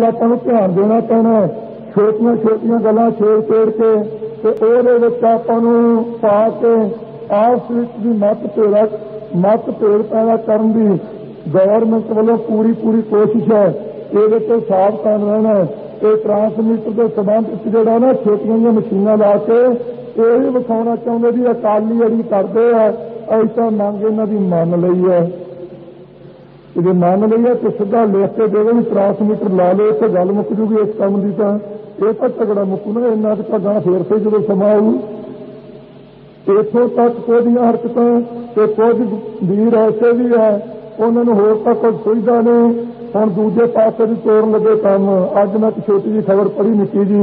ਆਪਾਂ ਨੂੰ ध्यान देना पैना। छोटिया छोटिया गल्लां छेड़ छेड़ के ते ਉਹਦੇ ਵਿੱਚ ਆਪਾਂ ਨੂੰ ਪਾ ਕੇ आपस ਵਿੱਚ भी मतभेद पैदा करन दी गवर्नमेंट वालों पूरी कोशिश है। ये तो सावधान रहना है। ये ट्रांसमीटर के संबंध जोड़ा ना छोटिया जी मशीन ला के यही विखाना चाहते भी अकाली अड़ी करते हैं। ऐसा मंग इन्हों की मान ली है। जो मान ली है तो सीधा लिख के देवे भी ट्रांसमीटर ला लो तो गल मुक जूगी इस काम की। तो ये तो झगड़ा मुकू ना इन्ना तो गां फेर से जो समा आऊ। इतों तक कुछ हरकतां तो कुछ वीर ऐसे भी है उन्होंने होर तक कुछ सुविधा नहीं। हम दूजे पासे भी तोड़न लगे काम। अज मैं एक छोटी जी खबर पढ़ी निकी जी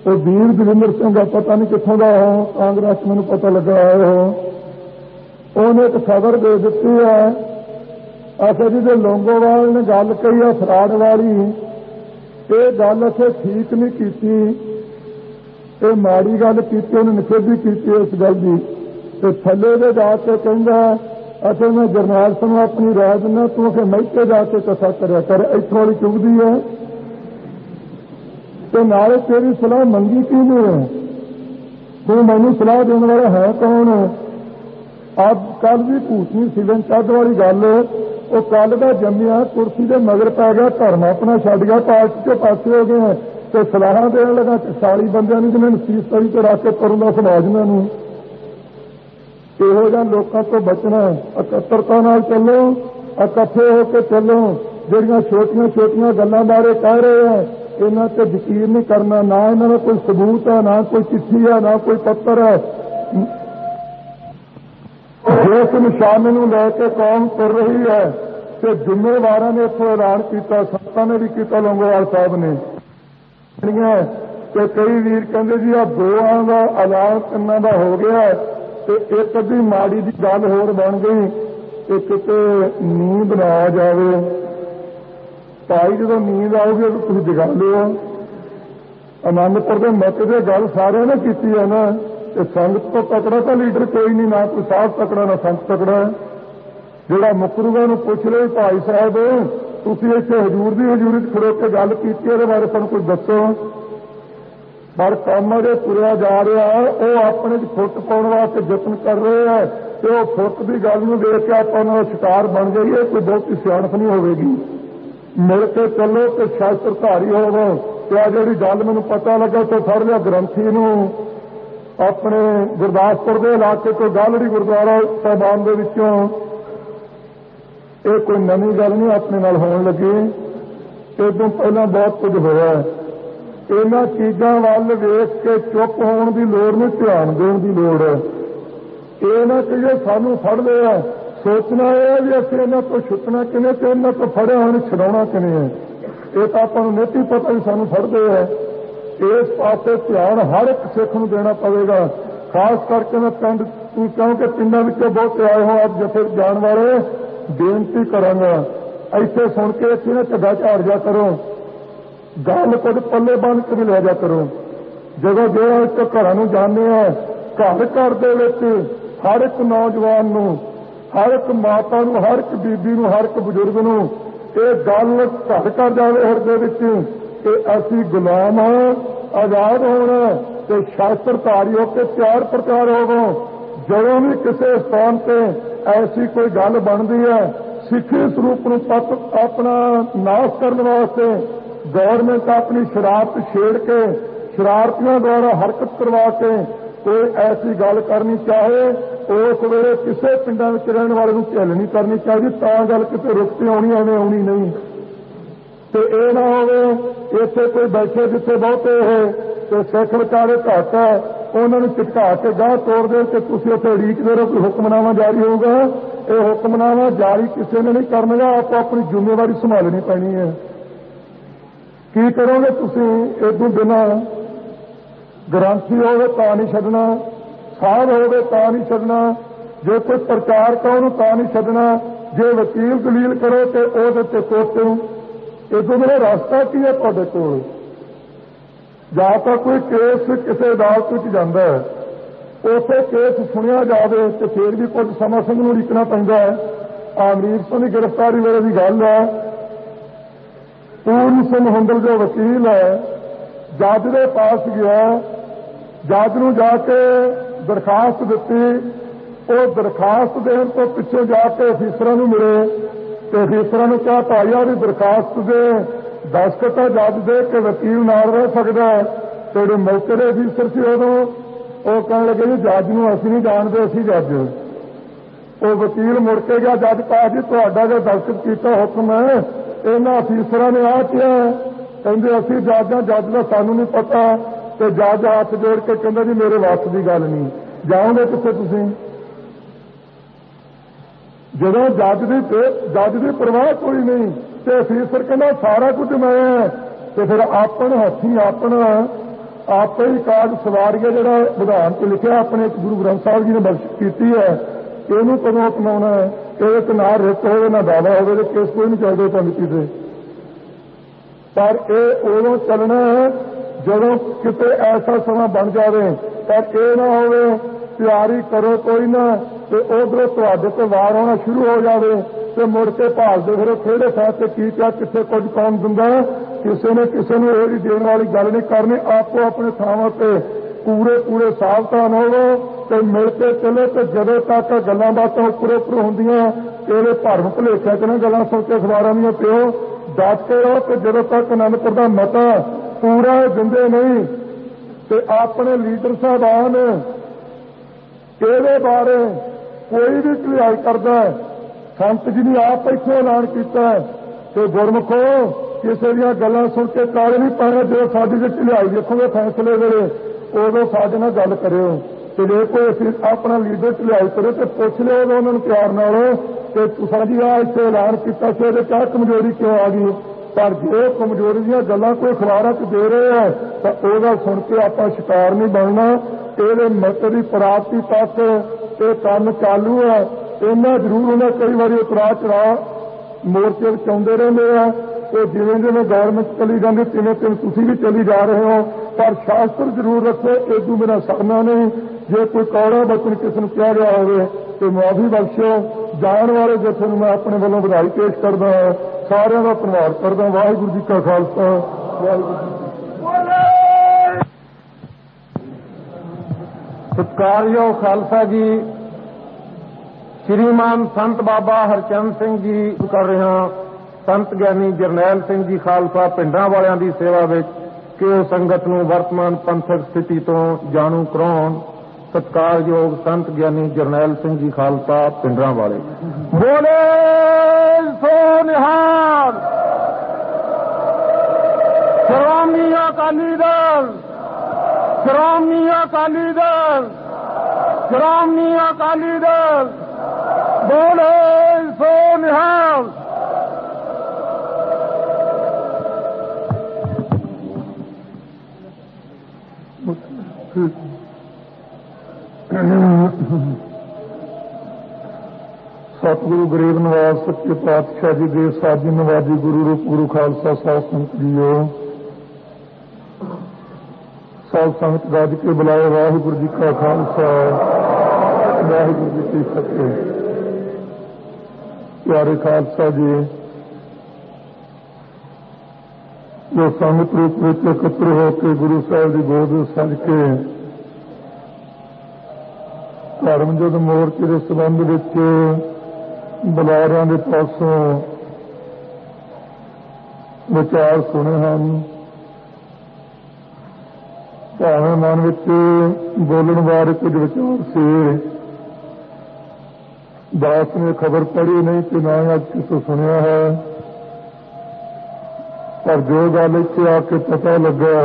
तो वीर दविंदर सिंह पता नहीं कितों का हो कांग्रेस मैंने पता लगा आए हो। उन्हें एक खबर दे दी है अच्छा जी जो लोंगोवाल ने गल कही है फराड वाली ये गल असें ठीक नहीं की। ये माड़ी गल की उन्हें निखेधी की इस गल की तो थले दे जाके कहता अच्छा मैं जरनैल सिंह अपनी राय दिना तू फिर महके जाके कसा करया कर इतों वाली चुभदी है। तो नाले तेरी सलाह मंगी क्यों नहीं है? तू मैनू सलाह देने वाला है कौन? अब कल भी भूतनी सिवन चढ़ वाली गल वो कल का जमिया कुर्सी के मगर पै गया धर्म अपना छड़ गया पार्टी के पासे हो गए तो सलाह देने लगा 40 बंद जिन्हें नसीस तरी तो रख के करूंगा समाज में इहो जिहा लोगों तो बचना। इकत्तरता नाल चलो इकट्ठे होकर चलो। ਜਿਹੜੀਆਂ छोटिया गल्लां बारे कह रहे हैं इन्हां ते यकीन नहीं करना। ना इन्हां दा कोई सबूत है ना कोई चिट्ठी है ना कोई पत्र है। जिस निशाने नूं लैके कौम तुर रही है तो जिम्मेवारां ने इत्थों ऐलान किया संतां ने भी किया लौंगोवाल साहब ने कि कई वीर कहते जी आ दोआं का ऐलान इन्हां दा हो गया तो एक अद्धी माड़ी की गल होर बन गई कि किते नींद ना आ जाए। भाई जो नींद आओगी तो तुम जगा लियो। आनंदपुर के मत से गल सारे ने की है ना कि संगत तो तकड़ा तो लीडर कोई नहीं ना कोई साहब तकड़ा ना संत तकड़ा। जोड़ा मुकरूगा पूछ ले भाई साहब तुम इतने हजूर की हजूरी खड़ो के गल की बारे सू कुछ दसो। पर काम जो तुरया जा रहा है वो अपने फुट पाने वास्ते यत्न कर रहे हैं तो वो फुट की गल में देख के आप शिकार बन जाइए कोई बहुत सियाणप नहीं होगी। मिल के चलो तो शास्त्रधारी होवो। आ जी गल मैनू पता लगा तो फड़ लिया ग्रंथी नूं अपने गुरदासपुर के इलाके तो गालड़ी गुरुद्वारा साहबान दे विचों ये कोई नवी गल नहीं अपने नाल होण लगी। इदों पहला बहुत कुछ होया। इन्हां चीज़ां वल वेख के चुप होने की लोड़ नहीं ध्यान देने की लोड़ है। ये ना कहिए सानू फड़ लिया सोचना है भी असं इन्हों को छुटना किवें ते इन्हों को फड़िया होने छुड़ाउणा किवें है। ये तो आपां नूं नहीं पता भी सानू फड़दे है। इस पासे ध्यान हर एक सिख नूं देना पवेगा। खास करके मैं पिंड क्योंकि पिंडों विचों बहुत आए हो अब जथे जाण वाले बेनती करांगा इत्थे सुन के इत्थे ना झग्गा झाड़ जा करो गल कुछ पल्ले बन के भी लै जा करो। जदों जो एक घर नूं जाने घर घर दे विच हर एक नौजवान नूं हर एक माता नूं हर एक बीबी नूं हर एक बजुर्ग नूं ये गल घर कर जाए हृदय विच कि असीं गुलाम हाँ आजाद होना तो शास्त्रधारी होकर त्यार प्रचार होवो। जदों भी किसी स्थान पर ऐसी कोई गल बनती है सिੱਖੀ स्वरूप नूं अपना नाश करने वास्ते गवर्नमेंट अपनी शरारत छेड़ के शरारतियों द्वारा हरकत करवा के कोई ऐसी गल करनी चाहे उस वेले किसी पिंडों में रहने वाले को झेल नहीं करनी चाहिए। ता गल कितने रुक के आनी एवं आनी नहीं तो ये ना हो इतने कोई बैठे जिथे बहुते है तो सिख विचारे घट है उन्होंने चिटका के गाह तोड़ दे कि तुम उत्थे उड़ीकदे रहो कोई हुक्मनामा जारी होगा। ये हुक्मनामा जारी किसी ने नहीं करना आप अपनी जिम्मेवारी संभालनी पैनी है। की करोगे तुम इदों बिना ग्रंथी होवे तां नहीं छड्डना साहब होवे तां नहीं छड्डना जो कोई प्रचारक है उन्होंने तां नहीं छड्डना जे वकील दलील करो तो वो कोटे इदों मेरा रास्ता की है तुहाडे कोल। जां तां कोई केस किसी अदालत में जाता है उसे केस सुनिया जाए तो फिर भी कुछ समा सिंह नूं उड़ीकना पैंदा है। अमरीक सिंह की गिरफ्तारी वेले की गल है पूर्ण सिंह हुंदल जो वकील है जज के पास गया, जज नूं जाके दरखास्त दी, वो दरखास्त देने तो पिछे जाके अफीसरां नूं मिले तो अफीसरां नूं कहा भाई आ दरखास्त दे दस्तखत जज दे के वकील नाल रह सकता है। तो जो मौके के अफीसर से उदों वो कह लगे जी जज नूं असीं नहीं जानते, असीं जज। वो वकील मुड़ के गया, जज कहा जी तुहाडा जो दस्तखत कीता हुक्म है इन्हां अफीसरां ने आ किया, कहंदे असीं जज हां, जज दा सानूं नहीं पता। तो जज हाथ जोड़ के कहंदा जी मेरे वस की गल नहीं, जाओगे कित्थे तुसीं? जदों जज की परवाह कोई नहीं तो अफीसर कहना सारा कुछ मैं, तो फिर अपन हथी अपना आप ही काज सवारिया जो विधान च लिखा अपने गुरु ग्रंथ साहब जी ने बख्शिश की है, इनू कदों अपनाना है? ये ना रिट हो ना दावा हो, केस कोई नहीं चलते कमिटी से। पर यह उदों चलना है जदों किते ऐसा समा बन जाए, पर यह ना हो तैयारी करो कोई ना तो उधरों तुहाडे ते वार होना शुरू हो जाए तो मुड़ के भालते फिर खेड़े फैसले की क्या कितने कुछ कौन दिंदा, किसी ने किसी को यह देने वाली गल नहीं करनी। आपो अपने थावां ते पूरे सावधान होवो तो मिलते चले। तो जदों तक गल्लां बातां उपर होंदियां तेरे भरम भुलेखा च ना गल्लां सुन के अखबारां दीयां पिओ, डट के रहो। तो जदों तक आनंदपुर दा मता पूरा दिंदे नहीं तो अपने लीडर साहबान ये बारे कोई भी ढिलाई करता है, संत जी ने आप इत्थे ऐलान किया कि गुरमुखो किसी दी गल्लां सुन के काले नहीं पाना, जो साडी जी ढिलाई देखोगे फैसले वेले उदों साडे नाल गल करिओ। तो जे कोई अपना लीडर ढिलाई करे तो पुछ लिओ उन्होंने प्यार नाल कि तुसां जी आ इत्थे ऐलान किया कि इहदे क्या कमजोरी क्यों आ गई। पर जो कमजोरी दी गल्लां कोई अखबारां च दे रहे हैं तो उहदा सुन के आपां शिकार नहीं बनना। ये मत की प्राप्ति तक ये काम चालू है। इन्ना जरूर उन्हें कई बार उतरा चढ़ा मोर्चे चाहते रहते हैं, तो जिवें जिवें गौरमेंट चली जाती तिवें तिवें तुसीं भी चली जा रहे हो। पर शास्त्र जरूर रखो, इदू मेरा सरना नहीं। जे कोई कौड़ा बचन किसी को कहा गया हो तो मुआफी बख्शो। जान वाले जथे मैं अपने वालों बधाई पेश करता हाँ, सारिਆਂ ਦਾ ਧੰਨਵਾਦ करदा। वाहिगुरू जी का खालसा, वाहिगुरू जी की फतेह। सत्कारयोग खालसा जी, श्रीमान संत बाबा हरचंद सिंह जी कर रहे हैं, संत ज्ञानी जरनैल सिंह जी खालसा पिंडां वालियां दी सेवा विच कि ਉਹ संगत नूं वर्तमान पंथक स्थिति तो जाणू कराउण। सत्कारयोग संत ज्ञानी जरनैल सिंह जी खालसा पिंडां वाले। बोले सो निहाल। श्रोमणी अकाली दल, श्रोमणी अकाली दल, श्रोमणी अकाली दल। बोले सो निहाल। सतगुरु गरीब नवाज सच्चे पातशाह जी दे साजी नवाजी गुरु रूप गुरु खालसा साध संगत जीओ, साध संगत राज के बुलाए। वाहिगुरू जी का खालसा, वाहिगुरू जी की फतेह। प्यारे खालसा जी, जो संगत रूप में एकत्र होकर गुरु साहब की गोद सज के धर्मयुद्ध मोर्चे के संबंध में बुलारियां के पासों विचार सुने हैं, भावें मन में बोलने बारे कुछ विचार से दास ने खबर पढ़ी नहीं कि ना अज किसों सुनिया है, पर जो गल इत्थे आके पता लगा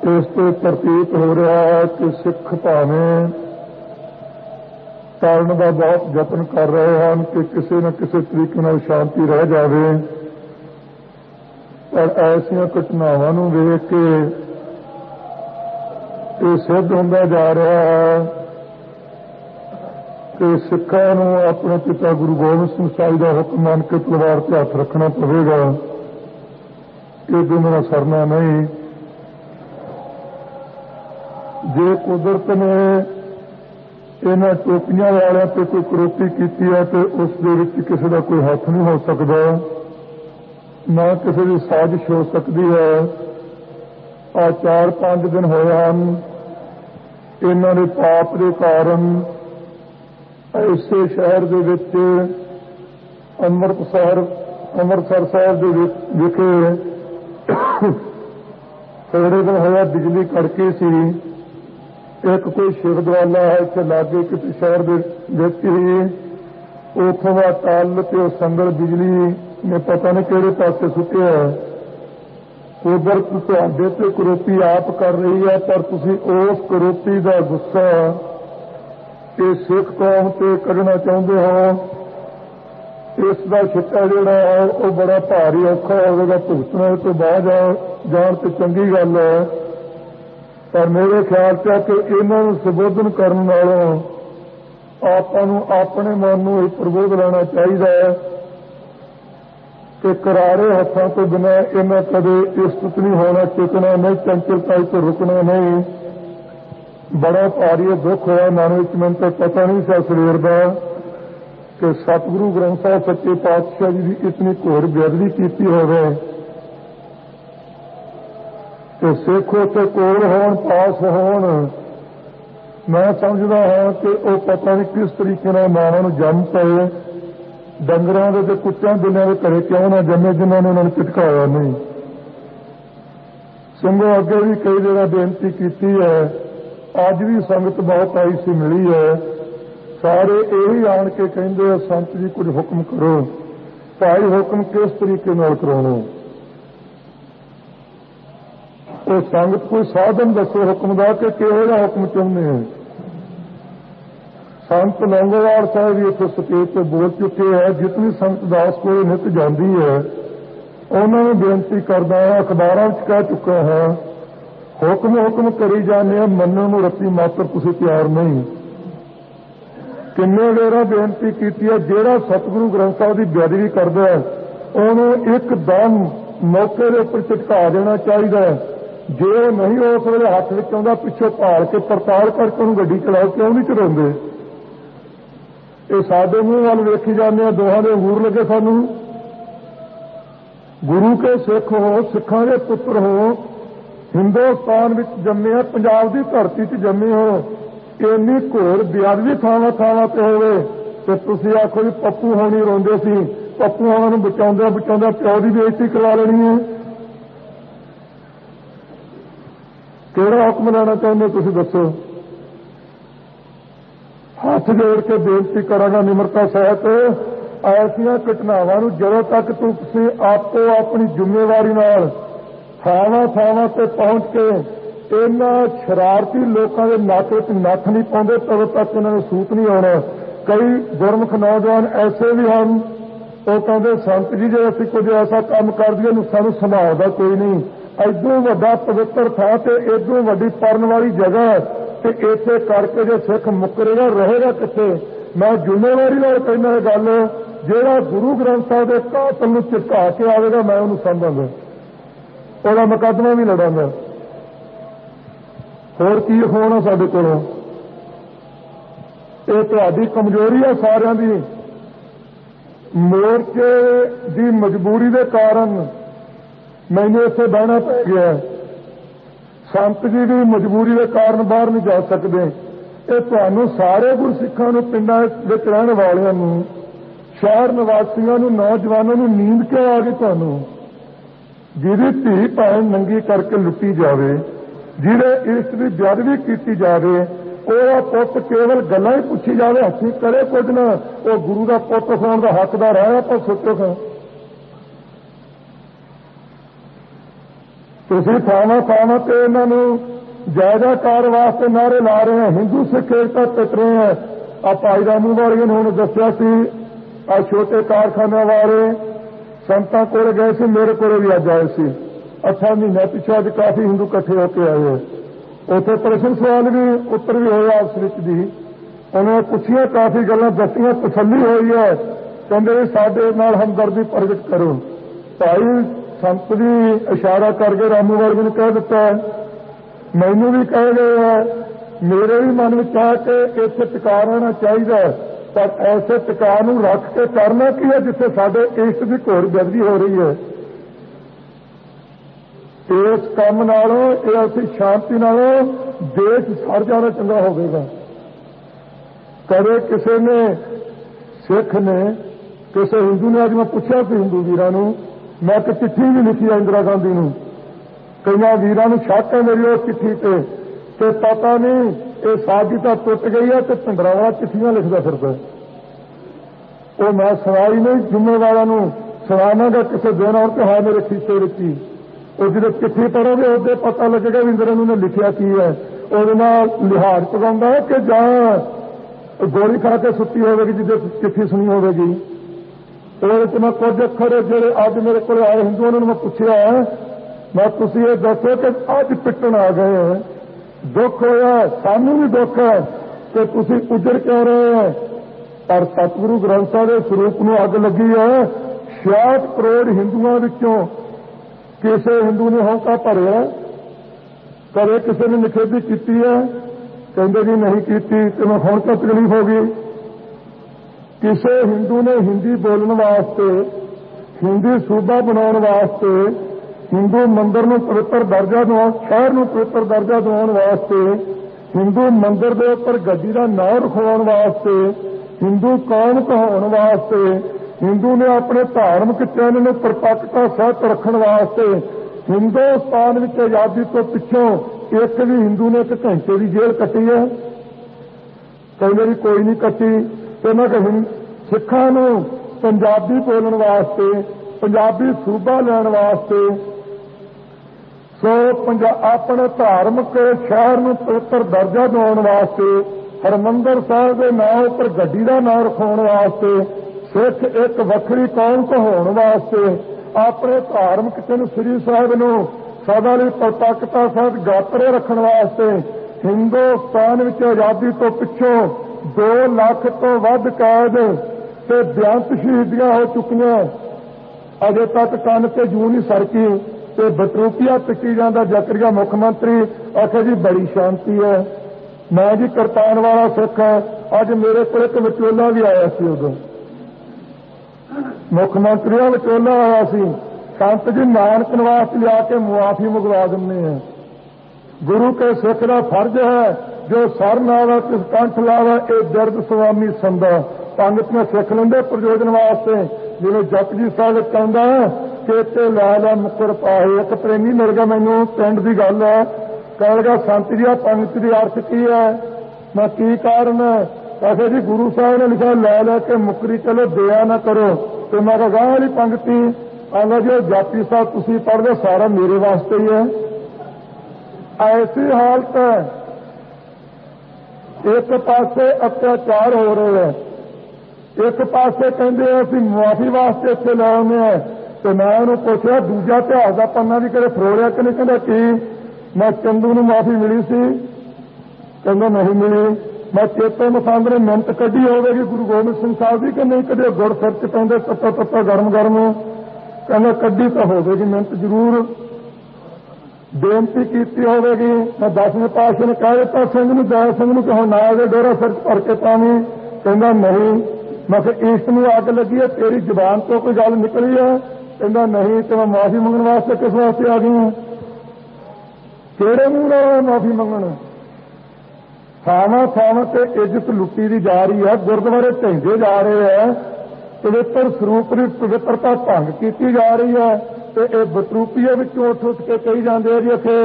इस तो प्रतीत हो रहा है कि सिख भावें टालने का बहुत यत्न कर रहे हैं कि किसी न किसी तरीके नाल शांति रह जाए, पर ऐसिया घटनावां नूं वेख के ये सिद्ध होंदा जा रहा है कि सिखां नूं अपने पिता गुरु गोबिंद सिंह साहिब का हुक्म मान के तलवार ते हथ रखना पवेगा। ये मेरा सरना नहीं। जे कुदरत ने ਇਹਨਾਂ ਟੋਪੀਆਂ ਵਾਲਿਆਂ ਤੇ ਕੋਈ ਕਰੋਪੀ ਕੀਤੀ ਹੈ ਤੇ ਉਸ ਦੇ ਵਿੱਚ ਕਿਸੇ ਦਾ ਕੋਈ ਹੱਥ ਨਹੀਂ ਹੋ ਸਕਦਾ, ਨਾ ਕਿਸੇ ਦੀ ਸਾਜ਼ਿਸ਼ ਹੋ ਸਕਦੀ ਹੈ। ਆ 4-5 ਦਿਨ ਹੋਏ ਹਨ ਇਹਨਾਂ ਦੇ ਪਾਪ ਦੇ ਕਾਰਨ ਇਸੇ ਸ਼ਹਿਰ ਦੇ ਵਿੱਚ ਅੰਮ੍ਰਿਤਸਰ ਸਾਹਿਬ ਦੇ ਵਿਖੇ ਥੋੜੇ ਦਿਨ ਹੋਇਆ ਬਿਜਲੀ ਕੜਕੀ ਸੀ। ਇੱਕ ਕੋਈ ਸ਼ਿਵਦਵਾਲਾ ਹੈ ਇੱਥੇ ਲਾਗੇ ਕਿਸੇ ਸ਼ਹਿਰ ਦੇ ਵਿੱਚ ਹੀ, ਉੱਥੋਂ ਦਾ ਟੱਲ ਤੇ ਉਹ ਸੰਗਲ ਬਿਜਲੀ ਨੇ ਪਤਾ ਨਹੀਂ ਕਿਹੜੇ ਪਾਸੇ ਸੁੱਟਿਆ। ਕੁਦਰਤ ਤੁਹਾਡੇ ਤੇ ਕਰੋਪੀ ਆਪ ਕਰ ਰਹੀ ਹੈ, ਪਰ ਤੁਸੀਂ ਉਸ ਕਰੋਪੀ ਦਾ ਗੁੱਸਾ ਇਹ ਸਿੱਖ ਕੌਮ ਤੇ ਕੱਢਣਾ ਚਾਹੁੰਦੇ ਹੋ। ਇਸ ਦਾ ਛਿੱਟਾ ਜਿਹੜਾ ਹੈ ਉਹ ਬੜਾ ਭਾਰੀ ਔਖਾ ਹੋਵੇਗਾ ਭੁਗਤਣਾ ਤੋਂ ਬਾਅਦ ਜਾਣ ਤੇ ਚੰਗੀ ਗੱਲ ਹੈ, ਪਰ ਮੇਰੇ ਖਿਆਲ ਚ ਕਿ ਇਹਨਾਂ ਨੂੰ ਸੰਬੋਧਨ ਕਰਨ ਨਾਲੋਂ ਆਪਾਂ ਨੂੰ ਆਪਣੇ ਮਨ ਨੂੰ ਇਹ ਪ੍ਰਬੋਧ ਲੈਣਾ ਚਾਹੀਦਾ ਹੈ ਕਿ ਕਰਾਰੇ ਹੱਥਾਂ ਤੋਂ ਬਿਨਾਂ ਇਹਨਾਂ ਕਦੇ ਇਸਤਤ ਨਹੀਂ ਹੋਣਾ, ਚੇਤਨਾ ਨਹੀਂ, ਚੰਚਲਤਾ ਤੋਂ ਰੁਕਣਾ ਨਹੀਂ। ਬੜਾ ਭਾਰੀ ਦੁੱਖ ਹੋਇਆ ਮਨ ਵਿੱਚ, ਮੈਨੂੰ ਤਾਂ ਪਤਾ ਨਹੀਂ ਸੀ ਸਵੇਰ ਦਾ ਕਿ ਸਤਿਗੁਰੂ ਗ੍ਰੰਥ ਸਾਹਿਬ ਸੱਚੇ ਪਾਤਸ਼ਾਹ ਜੀ ਦੀ ਇਤਨੀ ਘੋਰ ਬੇਅਦਬੀ ਕੀਤੀ ਹੋਵੇ ਤੇ ਸਿੱਖ ਉੱਥੇ ਕੋਲ ਹੋਣ, ਪਾਸ ਹੋਣ। ਮੈਂ ਸਮਝਦਾ ਹਾਂ ਕਿ ਉਹ ਪਤਾ ਨਹੀਂ ਕਿਸ ਤਰੀਕੇ ਨਾਲ ਮਾਵਾਂ ਨੂੰ ਜੰਮ ਪਏ, ਡੰਗਰਾਂ ਦੇ ਤੇ ਕੁੱਤਿਆਂ ਬਿਨਾਂ ਦੇ ਘਰੇ ਕਿਉਂ ਨਾ ਜੰਮੇ ਜਿਨ੍ਹਾਂ ਨੇ ਉਹਨਾਂ ਨੂੰ ਝਟਕਾਇਆ ਨਹੀਂ। ਸਿੰਘੋ ਅੱਗੇ ਵੀ ਕਈ ਜਗ੍ਹਾ ਬੇਨਤੀ ਕੀਤੀ ਹੈ, ਅੱਜ ਵੀ ਸੰਗਤ ਬਹੁਤ ਆਈ ਸੀ, ਮਿਲੀ ਹੈ। ਸਾਰੇ ਇਹੀ ਆਣ ਕੇ ਕਹਿੰਦੇ ਆ ਸੰਤ ਜੀ ਕੁਝ ਹੁਕਮ ਕਰੋ। ਭਾਈ ਹੁਕਮ ਕਿਸ ਤਰੀਕੇ ਨਾਲ ਕਰਾਉਣਾ? ਉਹ ਸੰਗਤ ਕੋਈ ਸਾਧਨ ਦੱਸੋ ਹੁਕਮ ਦਾ ਕਿ ਕਿਹੋ ਜਿਹਾ ਹੁਕਮ ਚਾਹੁੰਦੇ ਹੈ। ਸੰਤ ਲੌਂਗੋਵਾਲ ਸਾਹਿਬ ਵੀ ਇੱਥੇ ਸਟੇਜ ਤੇ ਬੋਲ ਚੁੱਕੇ ਹੈ। ਜਿਤਨੀ ਸੰਗਤ ਦਾਸ ਕੋਲ ਨਿਤ ਜਾਂਦੀ ਹੈ ਉਹਨਾਂ ਨੂੰ ਬੇਨਤੀ ਕਰਦਾ ਹਾਂ, ਅਖਬਾਰਾਂ ਵਿੱਚ ਕਹਿ ਚੁੱਕਾ ਹਾਂ, ਹੁਕਮ ਕਰੀ ਜਾਂਦੇ ਆ, ਮੰਨਣ ਨੂੰ ਰੱਤੀ ਮਾਤਰ ਤੁਸੀਂ ਤਿਆਰ ਨਹੀਂ। ਕਿੰਨੇ ਵੇਰਾ ਬੇਨਤੀ ਕੀਤੀ ਹੈ, ਜਿਹੜਾ ਸਤਿਗੁਰੂ ਗ੍ਰੰਥ ਸਾਹਿਬ ਦੀ ਬੇਅਦਬੀ ਕਰਦਾ ਹੈ ਉਹਨੂੰ ਇੱਕਦਮ ਮੌਕੇ ਦੇ ਉੱਪਰ ਝਟਕਾ ਦੇਣਾ ਚਾਹੀਦਾ ਹੈ। ਜੇ ਉਹ ਨਹੀਂ ਉਸ ਵੇਲੇ ਹੱਥ ਵਿੱਚ ਆਉਂਦਾ, ਪਿੱਛੋਂ ਭਾਲ ਕੇ ਪੜਤਾਲ ਕਰਕੇ ਉਹਨੂੰ ਗੱਡੀ ਚਲਾਓ, ਕਿਉਂ ਨਹੀਂ ਚਲਾਉਂਦੇ? ਇਹ ਸਾਡੇ ਮੂੰਹ ਵੱਲ ਵੇਖੀ ਜਾਂਦੇ ਆ, ਦੋਹਾਂ ਦੇ ਅੰਗੂਰ ਲੱਗੇ ਸਾਨੂੰ। ਗੁਰੂ ਕੇ ਸਿੱਖ ਹੋ, ਸਿੱਖਾਂ ਦੇ ਪੁੱਤਰ ਹੋ, ਹਿੰਦੁਸਤਾਨ ਵਿੱਚ ਜੰਮੇ ਆ, ਪੰਜਾਬ ਦੀ ਧਰਤੀ 'ਚ ਜੰਮੇ ਹੋ, ਇੰਨੀ ਘੋਰ ਬੇਅਦਬੀ ਥਾਵਾਂ ਤੇ ਹੋਵੇ ਤੇ ਤੁਸੀਂ ਆਖੋ ਵੀ ਪੱਪੂ ਹੋਣੀ ਰੋਂਦੇ ਸੀ, ਪੱਪੂ ਹੋਣਾ ਨੂੰ ਬਚਾਉਂਦਾ ਪਿਓ ਦੀ ਬੇਇੱਜ਼ਤੀ ਕਰਵਾ ਲੈਣੀ ਹੈ। ਕਿਹੜਾ ਹੁਕਮ ਲੈਣਾ ਚਾਹੁੰਦੇ ਤੁਸੀਂ ਦੱਸੋ? ਹੱਥ ਜੋੜ ਕੇ ਬੇਨਤੀ ਕਰਾਂਗਾ ਨਿਮਰਤਾ ਸਹਿਤ, ਐਸੀਆਂ ਘਟਨਾਵਾਂ ਨੂੰ ਜਦੋਂ ਤੱਕ ਤੁਸੀਂ ਆਪੋ ਆਪਣੀ ਜ਼ਿੰਮੇਵਾਰੀ ਨਾਲ ਥਾਵਾਂ ਤੇ ਪਹੁੰਚ ਕੇ ਇਹਨਾਂ ਸ਼ਰਾਰਤੀ ਲੋਕਾਂ ਦੇ ਨੱਕ ਵਿੱਚ ਨੱਥ ਨਹੀਂ ਪਾਉਂਦੇ, ਤਦੋਂ ਤੱਕ ਇਹਨਾਂ ਨੂੰ ਸੂਤ ਨਹੀਂ ਆਉਣਾ। ਕਈ ਗੁਰਮੁਖ ਨੌਜਵਾਨ ਐਸੇ ਵੀ ਹਨ, ਉਹ ਕਹਿੰਦੇ ਸੰਤ ਜੀ ਜੇ ਅਸੀਂ ਕੁਝ ਐਸਾ ਕੰਮ ਕਰ ਦਈਏ ਸਾਨੂੰ ਸੰਭਾਲਦਾ ਕੋਈ ਨਹੀਂ। ਐਦੋਂ ਵੱਡਾ ਪਵਿੱਤਰ ਥਾਂ ਤੇ ਐਦੋਂ ਵੱਡੀ ਪਰਨ ਵਾਲੀ ਜਗ੍ਹਾ ਤੇ ਇੱਥੇ ਕਰਕੇ ਜੇ ਸਿੱਖ ਮੁੱਕਰੇਗਾ ਰਹੇਗਾ ਕਿੱਥੇ? ਮੈਂ ਜ਼ਿੰਮੇਵਾਰੀ ਨਾਲ ਕਹਿੰਦਾ ਇਹ ਗੱਲ, ਜਿਹੜਾ ਗੁਰੂ ਗ੍ਰੰਥ ਸਾਹਿਬ ਦੇ ਕਾਤਲ ਨੂੰ ਝਟਕਾ ਕੇ ਆਵੇਗਾ ਮੈਂ ਉਹਨੂੰ ਸੰਭਾਲਾਂਗਾ, ਉਹਦਾ ਮੁਕੱਦਮਾ ਵੀ ਲੜਾਂਗਾ। ਹੋਰ ਕੀ ਹੋਣਾ ਸਾਡੇ ਕੋਲੋਂ? ਇਹ ਤੁਹਾਡੀ ਕਮਜ਼ੋਰੀ ਹੈ ਸਾਰਿਆਂ ਦੀ। ਮੋਰਚੇ ਦੀ ਮਜਬੂਰੀ ਦੇ ਕਾਰਨ ਮੈਨੂੰ ਇੱਥੇ ਬਹਿਣਾ ਪੈ ਗਿਆ। ਸੰਤ ਜੀ ਦੀ ਮਜਬੂਰੀ ਦੇ ਕਾਰਨ ਬਾਹਰ ਨਹੀਂ ਜਾ ਸਕਦੇ। ਇਹ ਤੁਹਾਨੂੰ ਸਾਰੇ ਗੁਰਸਿੱਖਾਂ ਨੂੰ, ਪਿੰਡਾਂ ਵਿੱਚ ਰਹਿਣ ਵਾਲਿਆਂ ਨੂੰ, ਸ਼ਹਿਰ ਨਿਵਾਸੀਆਂ ਨੂੰ, ਨੌਜਵਾਨਾਂ ਨੂੰ ਨੀਂਦ ਕਿਉਂ ਆ ਗਈ ਤੁਹਾਨੂੰ? ਜਿਹਦੀ ਧੀ ਭੈਣ ਨੰਗੀ ਕਰਕੇ ਲੁੱਟੀ ਜਾਵੇ, ਜਿਹਦੇ ਇਸ਼ਟ ਦੀ ਬੇਅਦਬੀ ਕੀਤੀ ਜਾਵੇ, ਉਹਦਾ ਪੁੱਤ ਕੇਵਲ ਗੱਲਾਂ ਹੀ ਪੁੱਛੀ ਜਾਵੇ, ਹੱਥੀਂ ਕਰੇ ਕੁਝ ਨਾ, ਉਹ ਗੁਰੂ ਦਾ ਪੁੱਤ ਹੋਣ ਦਾ ਹੱਕਦਾਰ ਹੈ? ਆਪਾਂ ਸੋਚੋ ਖਾਂ ਤੁਸੀਂ ਥਾਵਾਂ ਤੇ ਇਹਨਾਂ ਨੂੰ ਜਾਇਦਾਕਾਰ ਵਾਸਤੇ ਨਾਅਰੇ ਲਾ ਰਹੇ ਹੋ, ਹਿੰਦੂ ਸਿੱਖ ਏਕਤਾ ਟੁੱਟ ਰਹੇ ਹੈ। ਆ ਭਾਈ ਰਾਮੂ ਵਾਲੀਆਂ ਨੇ ਹੁਣ ਦੱਸਿਆ ਸੀ, ਆ ਛੋਟੇ ਕਾਰਖਾਨਿਆਂ ਵਾਲੇ ਸੰਤਾਂ ਕੋਲ ਗਏ ਸੀ, ਮੇਰੇ ਕੋਲ ਵੀ ਅੱਜ ਆਏ ਸੀ। 8 ਮਹੀਨੇ ਪਿੱਛੇ ਅੱਜ ਕਾਫੀ ਹਿੰਦੂ ਇਕੱਠੇ ਹੋ ਕੇ ਆਏ ਹੈ। ਉੱਥੇ ਪ੍ਰਸ਼ਨ ਸਵਾਲ ਵੀ ਉੱਤਰ ਵੀ ਹੋਇਆ ਆਪਸ ਵਿੱਚ ਦੀ, ਉਹਨਾਂ ਨੇ ਪੁੱਛੀਆਂ, ਕਾਫੀ ਗੱਲਾਂ ਦੱਸੀਆਂ, ਤਸੱਲੀ ਹੋਈ ਹੈ। ਕਹਿੰਦੇ ਸਾਡੇ ਨਾਲ ਹਮਦਰਦੀ ਪ੍ਰਗਟ ਕਰੋ। ਭਾਈ ਸੰਤ ਵੀ ਇਸ਼ਾਰਾ ਕਰਕੇ ਰਾਮੂ ਵਰਗੇ ਨੂੰ ਕਹਿ ਦਿੱਤਾ, ਮੈਨੂੰ ਵੀ ਕਹਿ ਗਏ ਹੈ मेरे भी मन में है कि इत्थे टिका रहना चाहिए, पर ऐसे टिका नूं रख के करना की है जिथे साडे इष्ट की घोर बेदबी हो रही है। इस काम नालों ये असीं शांति नालों देश सड़ जाना चंगा होवेगा। कदे किसी ने सिख ने किसी हिंदू ने, अज मैं पूछा कि हिंदू वीरां नूं, मैं एक चिट्ठी भी लिखी है इंदिरा गांधी नूं, कई वीरां नूं शक है मेरी उस चिट्ठी ते पता नहीं ये साडी तां टुट गई है तो भिंडरां चिट्ठियां लिखदा फिरदा। वो मैं सुनाई नहीं, जिम्मेवारां नूं सुनावांगा किसी दिन और कि हाँ मेरे खीसे विच ही वो जो चिट्ठी पढ़ोगे उससे पता लगेगा भी इंदिरा ने लिखिया की है। ਉਹਦੇ ਨਾਲ ਲਿਹਾਜ਼ ਪਗਾਉਂਦਾ ਹੈ कि ਜਾਂ ਗੋਲੀ ਖਾ ਕੇ ਸੁੱਤੀ ਹੋਵੇਗੀ ਜਿਹਦੇ चिट्ठी सुनी होगी। ਉਹਦੇ ਚ मैं कुछ अखर ਜਿਹੜੇ ਅੱਜ ਮੇਰੇ ਕੋਲ ਆਏ ਹਿੰਦੂਆਂ ਨੂੰ मैं ਪੁੱਛਿਆ, मैं ਤੁਸੀਂ ਇਹ ਦੱਸੋ कि ਅੱਜ ਪਿੱਟਣ ਆ ਗਏ ਹੈ, दुख होया सानू भी दुख है कि ਤੁਸੀਂ उजड़ क्यों रहे हैं, पर सतगुरु ग्रंथ साहिब के स्वरूप ਨੂੰ ਅੱਗ ਲੱਗੀ है। 66 करोड़ हिंदुओं ਵਿੱਚੋਂ किसी हिंदू ने हौका भरिया, कदे किसी ने निखेधी की है, कहते जी नहीं की तो मैं हुण तो तकलीफ होगी। किसी हिंदू ने हिंदी बोलने वास्ते, हिंदी सूबा बनाने वास्ते, हिंदू मंदिर नूं पवित्र दर्जा दिवाउण, शहर नूं पवित्र दर्जा दिवाउण वास्ते, हिंदू मंदिर के उपर गड्डी का नाम रखवाउण वास्ते, हिंदू कौम कहाउण वास्ते, हिंदू ने अपने धार्मिक चैनल में परिपक्वता सहित रखने वास्ते हिंदुस्तान में आजादी तो पिछों एक भी हिंदू ने एक घंटे की जेल कटी है, कहने भी कोई नहीं कटी। तो मैं सिखां नूं पंजाबी बोलने वास्ते, पंजाबी सूबा लैण वास्ते, सो अपने धार्मिक शहर नूं पवित्र दर्जा दिवाउण वास्ते, हरमंदर साहिब के नाम उपर गड्डी का नाम रखाउण वास्ते, सिख एक वक्री कौम कहाउण वास्ते, अपने धार्मिक चिन्ह श्री साहिब नूं सदा लई परिपक्वता सहित गातरे रखण वास्ते हिंदुस्तान विच आजादी तो पिछों 2 लाख तो वध कैद ते बेअंत शहीदियां हो चुकियां, अजे तक कन ते जूं नहीं सरकी ते बटरूपिया पिटी जांदा। जकरिया मुख मंत्री आखे जी बड़ी शांति है, मैं जी करतान वाला सिख है। अज मेरे को एक विचोला भी आया सी, उदों मुख मंत्री विचोला आया सी, संत जी नानक निवास लिया के मुआफी मंगवा देने हैं। गुरु के सिख का फर्ज है जो सर नावा किस कंठ लावा ये दर्द स्वामी संदा। पंगतियां सिख लेंदे प्रयोजन वास्ते, जिवें जपजी साहिब कहंदा चेते ला ला मुकर पाए। एक प्रेमी मिल गया मैनूं, पिंड की गल है, कह लगा संत जी पंगति की अर्थ की है, मैं की कारण है, कहते जी गुरु साहब ने लिखा लै लैके मुकरी चलो दया ना करो। तो मैं कहा वाली पंगति आंदा जो जापी साहब तुसीं पढ़ लो सारा मेरे वास्ते ही है। ऐसी हालत है, एक पासे अत्याचार हो रहे हैं, एक पासे कहते असीं मुआफी वास्ते इत्थे लै आउंदे हैं। तो मैं उन्होंने पूछा दूजा इतिहास का पन्ना भी कदे फरोड़िया कि नहीं, कहता की मैं चंदू नूं माफी मिली सी, कहता नहीं मिली। मैं चेते मसंद ने मिहनत कढ़ी होगी गुरु गोबिंद सिंह साहब की कि नहीं, कदे गुड़ सिर च पैंदे तत्ता तत्ता गरम गरम, कहना कढ़ी तो होगी मिहनत जरूर, बेनती की होगी। मैं 10वें पातशाह ने कह दिता सिंह नूं दया सिंह नूं कि हुण नाल दे डोरा सिर भर के पावी, कहना नहीं। मैं फिर इश्क नूं अग लगी है, तेरी जुबान तो कोई गल निकली है, कहना नहीं। तो मैं माफी मंगण वास्ते किस वास्ते आ गई हूं, किहड़े मूंह नाल माफी मंगण। थावां थावां ते इज्जत लुट्टी दी जा रही है, गुरुद्वारे ढेंगे जा रहे हैं, पवित्र स्वरूप की पवित्रता भंग की जा रही है। तो यह बटरूपीए विचों उठ के कही जाते हैं जी इत्थे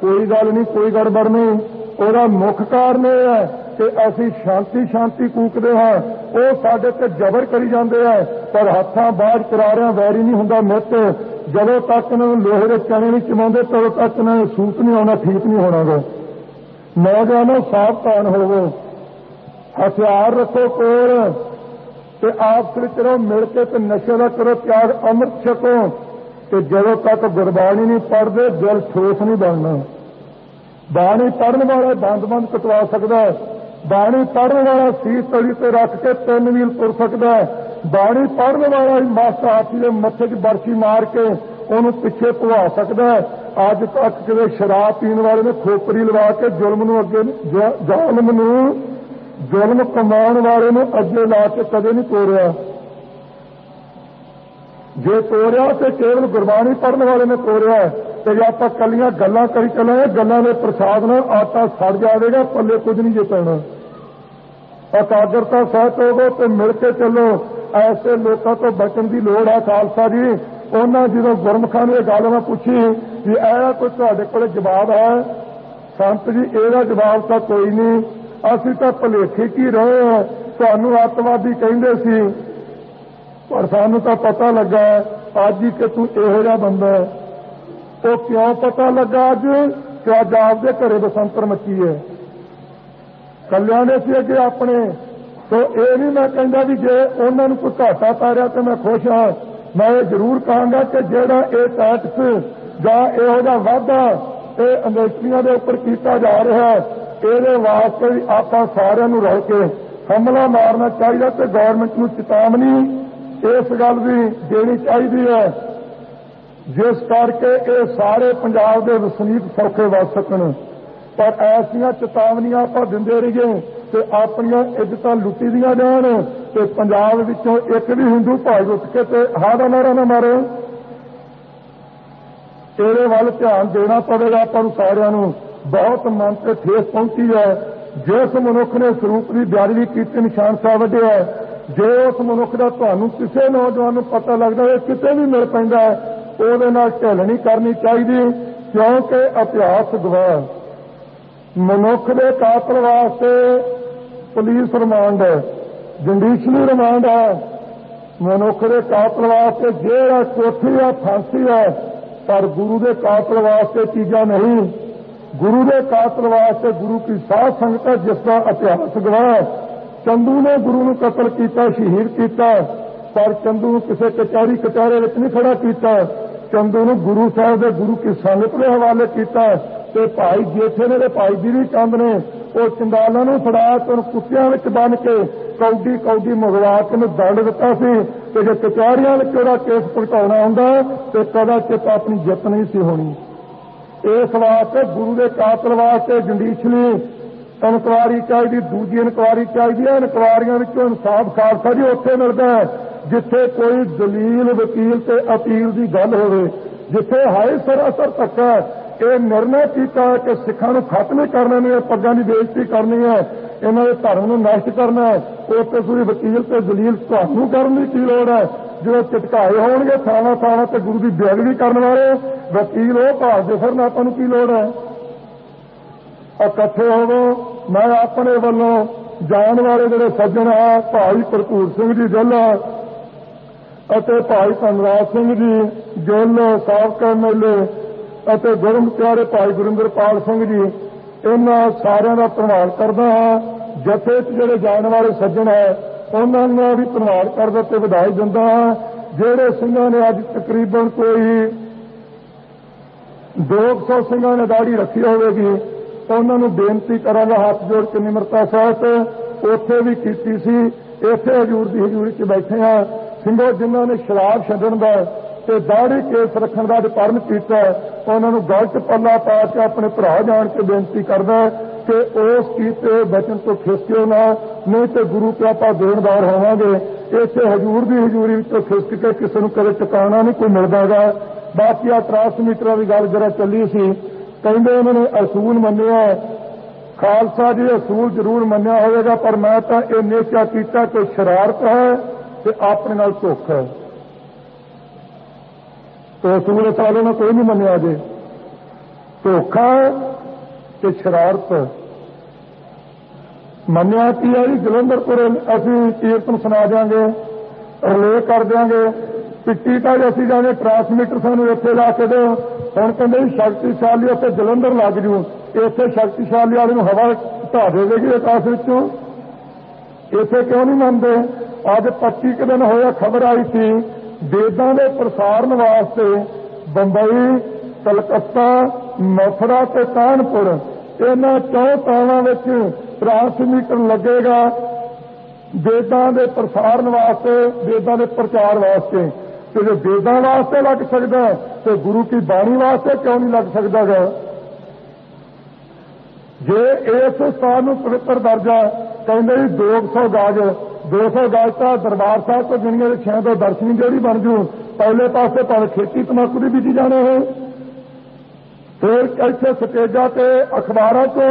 कोई गल नहीं, कोई गड़बड़ नहीं। उसका मुख कारण यह है कि असीं शांति शांति कूकते हैं, वो साडे ते जबर करी जाते हैं, पर हत्थां बाहर करारियां वैरी नहीं हुंदा मित। जदों तक इन्हां नूं लोहे दे चने नहीं चमाउंदे तदों तक इन्हां नूं सूत नहीं आउणा, ठीक नहीं होना गा। नौजवानों सावधान होवो, हथियार रखो कोल ते आपस विच रहो मिल के, ते नशे का करो त्याग, अमृत छको। ते जदों तक गुरबाणी नहीं पढ़ते दिल ठोस नहीं बनना। बाणी पढ़ने वाला बंद बंद कटवा सकता है, बाणी पढ़ने वाला सीस तली ते रख के 3 मील तुर सकता है, बाणी पढ़ने वाला मास्टर हाथी के मत्थे च बरछी मार के उन्होंने पिछे भुआ सकता है। ਅੱਜ ਤੱਕ ਕਿਤੇ ਸ਼ਰਾਬ ਪੀਣ ਵਾਲੇ ਨੇ ਖੋਪਰੀ ਲਵਾ ਕੇ ਜ਼ੁਲਮ ਕਮਾਉਣ ਵਾਲੇ ਨੂੰ ਅੱਗੇ ਲਾ ਕੇ ਕਦੇ ਨਹੀਂ ਤੋੜਿਆ। ਜੇ ਤੋੜਿਆ ਤੇ ਕੇਵਲ ਗੁਰਬਾਣੀ ਪੜ੍ਹਨ ਵਾਲੇ ਨੇ ਤੋੜਿਆ। ਤੇ ਜੇ ਆਪਾਂ ਕੱਲੀਆਂ ਗੱਲਾਂ ਕਰੀ ਚੱਲਾਂਗੇ, ਗੱਲਾਂ ਦੇ ਪ੍ਰਸਾਦ ਨਾਲ ਆਟਾ ਸੜ ਜਾਵੇਗਾ, ਪੱਲੇ ਕੁਝ ਨਹੀਂ ਜੇ ਪੈਣਾ। ਇਕਾਗਰਤਾ ਸਹਿਤ ਹੋਵੋ ਤੇ ਮਿਲ ਕੇ ਚੱਲੋ। ਐਸੇ ਲੋਕਾਂ ਤੋਂ ਬਚਣ ਦੀ ਲੋੜ ਹੈ। ਖਾਲਸਾ ਜੀ, ਉਹਨਾਂ ਜਦੋਂ ਗੁਰਮੁਖਾਂ ਨੂੰ ਇਹ ਗੱਲ ਮੈਂ ਪੁੱਛੀ ਵੀ ਇਹ ਕੋਈ ਤੁਹਾਡੇ ਕੋਲ ਜਵਾਬ ਹੈ? ਸੰਤ ਜੀ, ਇਹਦਾ ਜਵਾਬ ਤਾਂ ਕੋਈ ਨਹੀਂ, ਅਸੀਂ ਤਾਂ ਭੁਲੇਖੇ ਕੀ ਰਹੇ ਹਾਂ। ਤੁਹਾਨੂੰ ਅੱਤਵਾਦੀ ਕਹਿੰਦੇ ਸੀ, ਪਰ ਸਾਨੂੰ ਤਾਂ ਪਤਾ ਲੱਗਾ ਅੱਜ ਹੀ ਕਿ ਤੂੰ ਇਹੋ ਜਿਹਾ ਬੰਦਾ ਹੈ। ਉਹ ਕਿਉਂ ਪਤਾ ਲੱਗਾ ਅੱਜ? ਕਿ ਅੱਜ ਆਪਦੇ ਘਰੇ ਬਸੰਤਰ ਮੱਚੀ ਹੈ। ਕੱਲਿਆਂ ਨੇ ਸੀ ਅੱਗੇ ਆਪਣੇ। ਸੋ ਇਹ ਨਹੀਂ ਮੈਂ ਕਹਿੰਦਾ ਵੀ ਜੇ ਉਹਨਾਂ ਨੂੰ ਕੋਈ ਘਾਟਾ ਪੈ ਰਿਹਾ ਤੇ ਮੈਂ ਖੁਸ਼ ਹਾਂ। ਮੈਂ ਇਹ ਜ਼ਰੂਰ ਕਹਾਂਗਾ ਕਿ ਜਿਹੜਾ ਇਹ ਟੈਕਸ ਜਾਂ ਇਹੋ ਜਿਹਾ ਵਾਧਾ ਇਹ ਇੰਡਸਟਰੀਆਂ ਦੇ ਉੱਪਰ ਕੀਤਾ ਜਾ ਰਿਹਾ, ਇਹਦੇ ਵਾਸਤੇ ਵੀ ਆਪਾਂ ਸਾਰਿਆਂ ਨੂੰ ਰਲ ਕੇ ਹਮਲਾ ਮਾਰਨਾ ਚਾਹੀਦਾ ਤੇ ਗੌਰਮੈਂਟ ਨੂੰ ਚੇਤਾਵਨੀ ਇਸ ਗੱਲ ਦੀ ਦੇਣੀ ਚਾਹੀਦੀ ਹੈ, ਜਿਸ ਕਰਕੇ ਇਹ ਸਾਰੇ ਪੰਜਾਬ ਦੇ ਵਸਨੀਕ ਸੌਖੇ ਵੱਸ ਸਕਣ। ਪਰ ਐਸੀਆਂ ਚੇਤਾਵਨੀਆਂ ਆਪਾਂ ਦਿੰਦੇ ਰਹੀਏ ਤੇ ਆਪਣੀਆਂ ਇੱਜ਼ਤਾਂ ਲੁੱਟੀ ਦੀਆਂ ਜਾਣ ਤੇ ਪੰਜਾਬ ਵਿੱਚੋਂ ਇੱਕ ਵੀ ਹਿੰਦੂ ਭਾਈ ਉੱਠ ਕੇ ਤੇ ਹਾਦਾ ਨਾਰਾ ਨਾ ਮਾਰੇ। ਇਹਦੇ ਵੱਲ ਧਿਆਨ ਦੇਣਾ ਪਵੇਗਾ ਆਪਾਂ ਨੂੰ ਸਾਰਿਆਂ ਨੂੰ। ਬਹੁਤ ਮਨ ਤੇ ਠੇਸ ਪਹੁੰਚੀ ਹੈ। ਜਿਸ ਮਨੁੱਖ ਨੇ ਸਰੂਪ ਦੀ ਬਿਆਦਵੀ ਕੀਤੀ, ਨਿਸ਼ਾਨ ਸਾਹਿਬ ਵੱਢਿਆ, ਜੇ ਉਸ ਮਨੁੱਖ ਦਾ ਤੁਹਾਨੂੰ ਕਿਸੇ ਨੌਜਵਾਨ ਨੂੰ ਪਤਾ ਲੱਗਦਾ ਹੈ ਕਿਤੇ ਵੀ ਮਿਲ ਪੈਂਦਾ ਉਹਦੇ ਨਾਲ ਢਿੱਲ ਕਰਨੀ ਚਾਹੀਦੀ, ਕਿਉਂਕਿ ਇਤਿਹਾਸ ਗਵਾਹ ਮਨੁੱਖ ਦੇ ਕਾਤਲ ਵਾਸਤੇ ਪੁਲਿਸ ਰਿਮਾਂਡ ਹੈ, ਜੁਡੀਸ਼ਰੀ ਰਿਮਾਂਡ ਹੈ। ਮਨੁੱਖ ਦੇ ਕਾਤਲ ਵਾਸਤੇ ਜਿਹੜਾ ਕੋਠੀ ਹੈ, ਫਾਂਸੀ ਹੈ, ਪਰ ਗੁਰੂ ਦੇ ਕਾਤਲ ਵਾਸਤੇ ਚੀਜ਼ਾਂ ਨਹੀਂ। ਗੁਰੂ ਦੇ ਕਾਤਲ ਵਾਸਤੇ ਗੁਰੂ ਕੀ ਸਾਧ ਸੰਗਤ ਹੈ, ਜਿਸ ਦਾ ਇਤਿਹਾਸ ਗਵਾਹ। ਚੰਦੂ ਨੇ ਗੁਰੂ ਨੂੰ ਕਤਲ ਕੀਤਾ, ਸ਼ਹੀਦ ਕੀਤਾ, ਪਰ ਚੰਦੂ ਨੂੰ ਕਿਸੇ ਕਚਹਿਰੇ ਵਿੱਚ ਨਹੀਂ ਖੜਾ ਕੀਤਾ। ਚੰਦੂ ਨੂੰ ਗੁਰੂ ਸਾਹਿਬ ਦੇ ਗੁਰੂ ਕੀ ਸੰਗਤ ਦੇ ਹਵਾਲੇ ਕੀਤਾ। ਤੇ ਭਾਈ ਜੇਠੇ ਨੇ ਤੇ ਭਾਈ ਬੀਰੀ ਚੰਦ ਨੇ ਉਹ ਚੰਡਾਲਾਂ ਨੂੰ ਫੜਾ ਕੇ ਉਹਨੂੰ ਕੁੱਤਿਆਂ ਵਿੱਚ ਬੰਨ੍ਹ ਕੇ ਕੌਡੀ ਮੰਗਵਾ ਕੇ ਉਹਨੂੰ ਦੰਡ ਦਿੱਤਾ ਸੀ। ਤੇ ਜੇ ਕਚਹਿਰੀਆਂ ਵਿੱਚ ਉਹਦਾ ਕੇਸ ਭੁਗਤਾਉਣਾ ਹੁੰਦਾ ਤੇ ਕਦਾਚਿਤ ਆਪਣੀ ਜਿੱਤ ਨਹੀਂ ਸੀ ਹੋਣੀ। ਇਸ ਵਾਸਤੇ ਗੁਰੂ ਦੇ ਕਾਤਲ ਵਾਸਤੇ ਜੁਡੀਸ਼ਰੀ ਇਨਕੁਆਰੀ ਚਾਹੀਦੀ, ਦੂਜੀ ਇਨਕੁਆਰੀ ਚਾਹੀਦੀ ਹੈ। ਇਨਕੁਆਰੀਆਂ ਵਿੱਚੋਂ ਇਨਸਾਫ ਖਾਲਸਾ ਜੀ ਉੱਥੇ ਮਿਲਦਾ ਜਿੱਥੇ ਕੋਈ ਦਲੀਲ, ਵਕੀਲ ਤੇ ਅਪੀਲ ਦੀ ਗੱਲ ਹੋਵੇ, ਜਿੱਥੇ ਹਾਏ ਸਰਾਸਰ ਧੱਕਾ ਇਹ ਨਿਰਣਾ ਕੀਤਾ ਕਿ ਸਿੱਖਾਂ ਨੂੰ ਖਤਮ ਕਰਨਾ ਨਹੀਂ, ਪੱਗਾਂ ਦੀ ਬੇਇੱਜ਼ਤੀ ਕਰਨੀ ਹੈ, ਇਹਨਾਂ ਦੇ ਧਰਮ ਨੂੰ ਨਸ਼ਟ ਕਰਨਾ ਹੈ। ਉੱਥੇ ਤੁਸੀਂ ਵਕੀਲ ਤੇ ਦਲੀਲ ਤੁਹਾਨੂੰ ਕਰਨ ਦੀ ਕੀ ਲੋੜ ਹੈ? ਜਦੋਂ ਝਟਕਾਏ ਹੋਣਗੇ ਥਾਵਾਂ ਤੇ ਗੁਰੂ ਦੀ ਬੇਅਦਬੀ ਕਰਨ ਵਾਲੇ ਵਕੀਲ ਉਹ ਭਾਲਦੇ ਫਿਰਨ, ਆਪਾਂ ਨੂੰ ਕੀ ਲੋੜ ਹੈ? ਇਕੱਠੇ ਹੋਵੋ। ਮੈਂ ਆਪਣੇ ਵੱਲੋਂ ਜਾਣ ਵਾਲੇ ਜਿਹੜੇ ਸੱਜਣ ਆ, ਭਾਈ ਭਰਪੂਰ ਸਿੰਘ ਜੀ ਜੱਲਾ ਅਤੇ ਭਾਈ ਧਨਰਾਜ ਸਿੰਘ ਜੀ ਗਿੱਲ ਸਾਬਕਾ MLA ਅਤੇ ਗੁਰਮੁਖ ਪਿਆਰੇ ਭਾਈ ਗੁਰਿੰਦਰਪਾਲ ਸਿੰਘ ਜੀ, ਇਹਨਾਂ ਸਾਰਿਆਂ ਦਾ ਧੰਨਵਾਦ ਕਰਦਾ ਹਾਂ। ਜਥੇ 'ਚ ਜਿਹੜੇ ਜਾਣ ਵਾਲੇ ਸੱਜਣ ਹੈ ਉਹਨਾਂ ਦਾ ਵੀ ਧੰਨਵਾਦ ਕਰਦਾ ਤੇ ਵਧਾਈ ਦਿੰਦਾ ਹਾਂ। ਜਿਹੜੇ ਸਿੰਘਾਂ ਨੇ ਅੱਜ ਤਕਰੀਬਨ ਕੋਈ 200 ਸਿੰਘਾਂ ਨੇ ਦਾੜੀ ਰੱਖੀ ਹੋਵੇਗੀ, ਉਹਨਾਂ ਨੂੰ ਬੇਨਤੀ ਕਰਾਂਗਾ ਹੱਥ ਜੋੜ ਕੇ ਨਿਮਰਤਾ ਸਹਿਤ। ਉੱਥੇ ਵੀ ਕੀਤੀ ਸੀ, ਇੱਥੇ ਹਜ਼ੂਰ ਦੀ ਹਜ਼ੂਰੀ 'ਚ ਬੈਠੇ ਹਾਂ। ਸਿੰਘੋ ਜਿਨ੍ਹਾਂ ਨੇ ਸ਼ਰਾਬ ਛੱਡਣ ਦਾ ਤੇ ਦਾੜੀ ਕੇਸ ਰੱਖਣ ਦਾ ਅਧਿਕਾਰਨ ਕੀਤਾ, ਉਹਨਾਂ ਨੂੰ ਗਲਤ ਪੱਲਾ ਪਾ ਕੇ ਆਪਣੇ ਭਰਾ ਜਾਣ ਕੇ ਬੇਨਤੀ ਕਰਦਾ ਕਿ ਉਸ ਕੀਤੇ ਬਚਨ ਤੋਂ ਖਿਸਕਿਓ ਨਾ, ਨਹੀਂ ਤੇ ਗੁਰੂ ਤੇ ਆਪਾਂ ਦੇਣਦਾਰ ਹੋਵਾਂਗੇ। ਇੱਥੇ ਹਜ਼ੂਰ ਦੀ ਹਜ਼ੂਰੀ ਵਿੱਚੋਂ ਖਿਸਕ ਕੇ ਕਿਸੇ ਨੂੰ ਕਦੇ ਟਿਕਾਣਾ ਨਹੀਂ ਕੋਈ ਮਿਲਦਾਗਾ। ਬਾਕੀ ਆ ਟਰਾਂਸਮੀਟਰਾਂ ਦੀ ਗੱਲ ਜਰਾ ਚੱਲੀ ਸੀ, ਕਹਿੰਦੇ ਉਹਨਾਂ ਨੇ ਅਸੂਲ ਮੰਨਿਆ। ਖਾਲਸਾ ਜੀ ਅਸੂਲ ਜ਼ਰੂਰ ਮੰਨਿਆ ਹੋਵੇਗਾ, ਪਰ ਮੈਂ ਤਾਂ ਇਹ ਨਿਸ਼ਚਾ ਕੀਤਾ ਕਿ ਸ਼ਰਾਰਤ ਹੈ ਤੇ ਆਪਣੇ ਨਾਲ ਧੋਖਾ ਹੈ। ਤੇ ਅਸੂਲ ਸਾਲੇ ਨਾਲ ਕੋਈ ਨਹੀਂ ਮੰਨਿਆ ਜੇ, ਧੋਖਾ ਤੇ ਸ਼ਰਾਰਤ ਮੰਨਿਆ ਕੀ ਹੈ ਜੀ? ਜਲੰਧਰ ਅਸੀਂ ਕੀਰਤਨ ਸੁਣਾ ਦਿਆਂਗੇ, ਰਿਲੇ ਕਰ ਦਿਆਂਗੇ, ਪਿੱਟੀ ਤਾਂ ਅਸੀਂ ਜਾਣੇ ਟਰਾਂਸਮੀਟਰ ਸਾਨੂੰ ਇੱਥੇ ਲਾ ਕੇ ਦਿਓ। ਹੁਣ ਕਹਿੰਦੇ ਜੀ ਸ਼ਕਤੀਸ਼ਾਲੀ ਉੱਥੇ ਜਲੰਧਰ ਲੱਗ ਜੂ, ਇੱਥੇ ਸ਼ਕਤੀਸ਼ਾਲੀ ਵਾਲੇ ਨੂੰ ਹਵਾ ਢਾ ਦੇਵੇਗੀ ਆਕਾਸ਼ ਵਿੱਚੋਂ। ਇੱਥੇ ਕਿਉਂ ਨਹੀਂ ਮੰਨਦੇ? ਅੱਜ 25 ਦਿਨ ਹੋਇਆ ਖਬਰ ਆਈ ਸੀ ਵੇਦਾਂ ਦੇ ਪ੍ਰਸਾਰਨ ਵਾਸਤੇ ਬੰਬਈ, ਕਲਕੱਤਾ, ਮਥੁਰਾ ਤੇ ਕਾਨਪੁਰ ਇਹਨਾਂ 4 ਥਾਵਾਂ ਵਿੱਚ ਟਰਾਂਸਮੀਟਰ ਲੱਗੇਗਾ ਵੇਦਾਂ ਦੇ ਪ੍ਰਸਾਰਨ ਵਾਸਤੇ, ਵੇਦਾਂ ਦੇ ਪ੍ਰਚਾਰ ਵਾਸਤੇ। ਤੇ ਜੇ ਵੇਦਾਂ ਵਾਸਤੇ ਲੱਗ ਸਕਦਾ तो गुरु की बाणी वास्ते क्यों नहीं लग सकता गा? जे इस स्थान में पवित्र दर्जा कहते जी 200 गज 200 गज तो दरबार साहब तो गिणिया 6 तो दर्शनी ਜਿਹੜੀ बन जू पहले पासे भावें खेती तंबाकू की बीजी जाने हो फिर इतने स्टेजा से अखबारों चो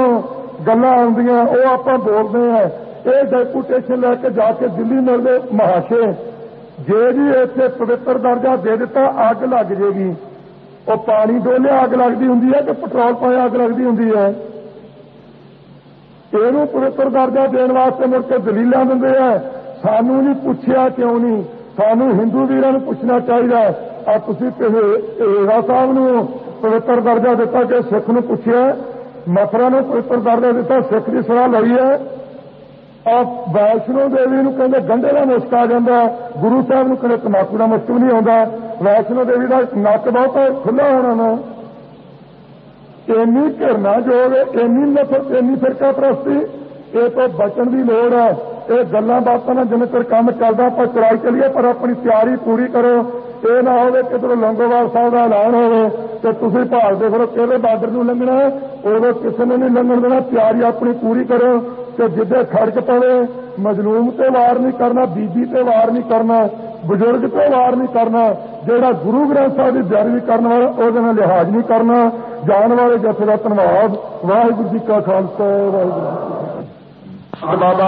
गल्लां आउंदियां वो आपां बोलते हैं ये डेपूटेशन लैके जाके दिल्ली मिलते महाशे जे जी इत्थे पवित्र दर्जा दे दिता अग लग जाएगी वो पानी डोले अग लगती हुंदी है कि पेट्रोल पाए अग लगती हुंदी है ਇਹਨੂੰ पवित्र दर्जा देने वास्ते मुड़ के दलीलां दिंदे आ सानू नहीं पूछया क्यों नहीं सानू हिंदू वीरां नूं पुछना चाहिए आ तुसीं हीरा साहब नूं पवित्र दर्जा दिता कि सिख नूं पुछया मथुरा नूं पवित्र दर्जा दिता सिख की सलाह लई है आ वैष्णो देवी नूं कहंदे गंढे दा मुश्क आ जांदा गुरु साहब नूं कदे तंबाकू दा मुश्क नहीं आउंदा वैष्णो देवी दा नक बहुत खुला होना ना इन्नी घिरना जोग इन्नी नफरत इन्नी फिरका परस्ती ये तो बचन की लोड़ है ये गल्लां बातां नाल जिन्ने चिर काम चलदा आपां चलाई चलीए पर अपनी तैयारी पूरी करो ये ना होवे किधरों लंगोवाल साहब का ऐलान होवे ते तुसीं भालदे फिरो किहड़े बार्डर नूं लंघना उदों किसी ने नहीं लंघण देना तैयारी अपनी पूरी करो ते जिद्दे खड़क पवे मजलूम ते वार नहीं करना बीबी ते वार नहीं करना बुजुर्ग ते वार नहीं करना जिहड़ा गुरु ग्रंथ साहिब की बेअदबी करने वाला उहदे नाल लिहाज नहीं करना जान वाले जथे का धन्यवाद वाहिगुरू जी का खालसा वाहिगुरू संत बाबा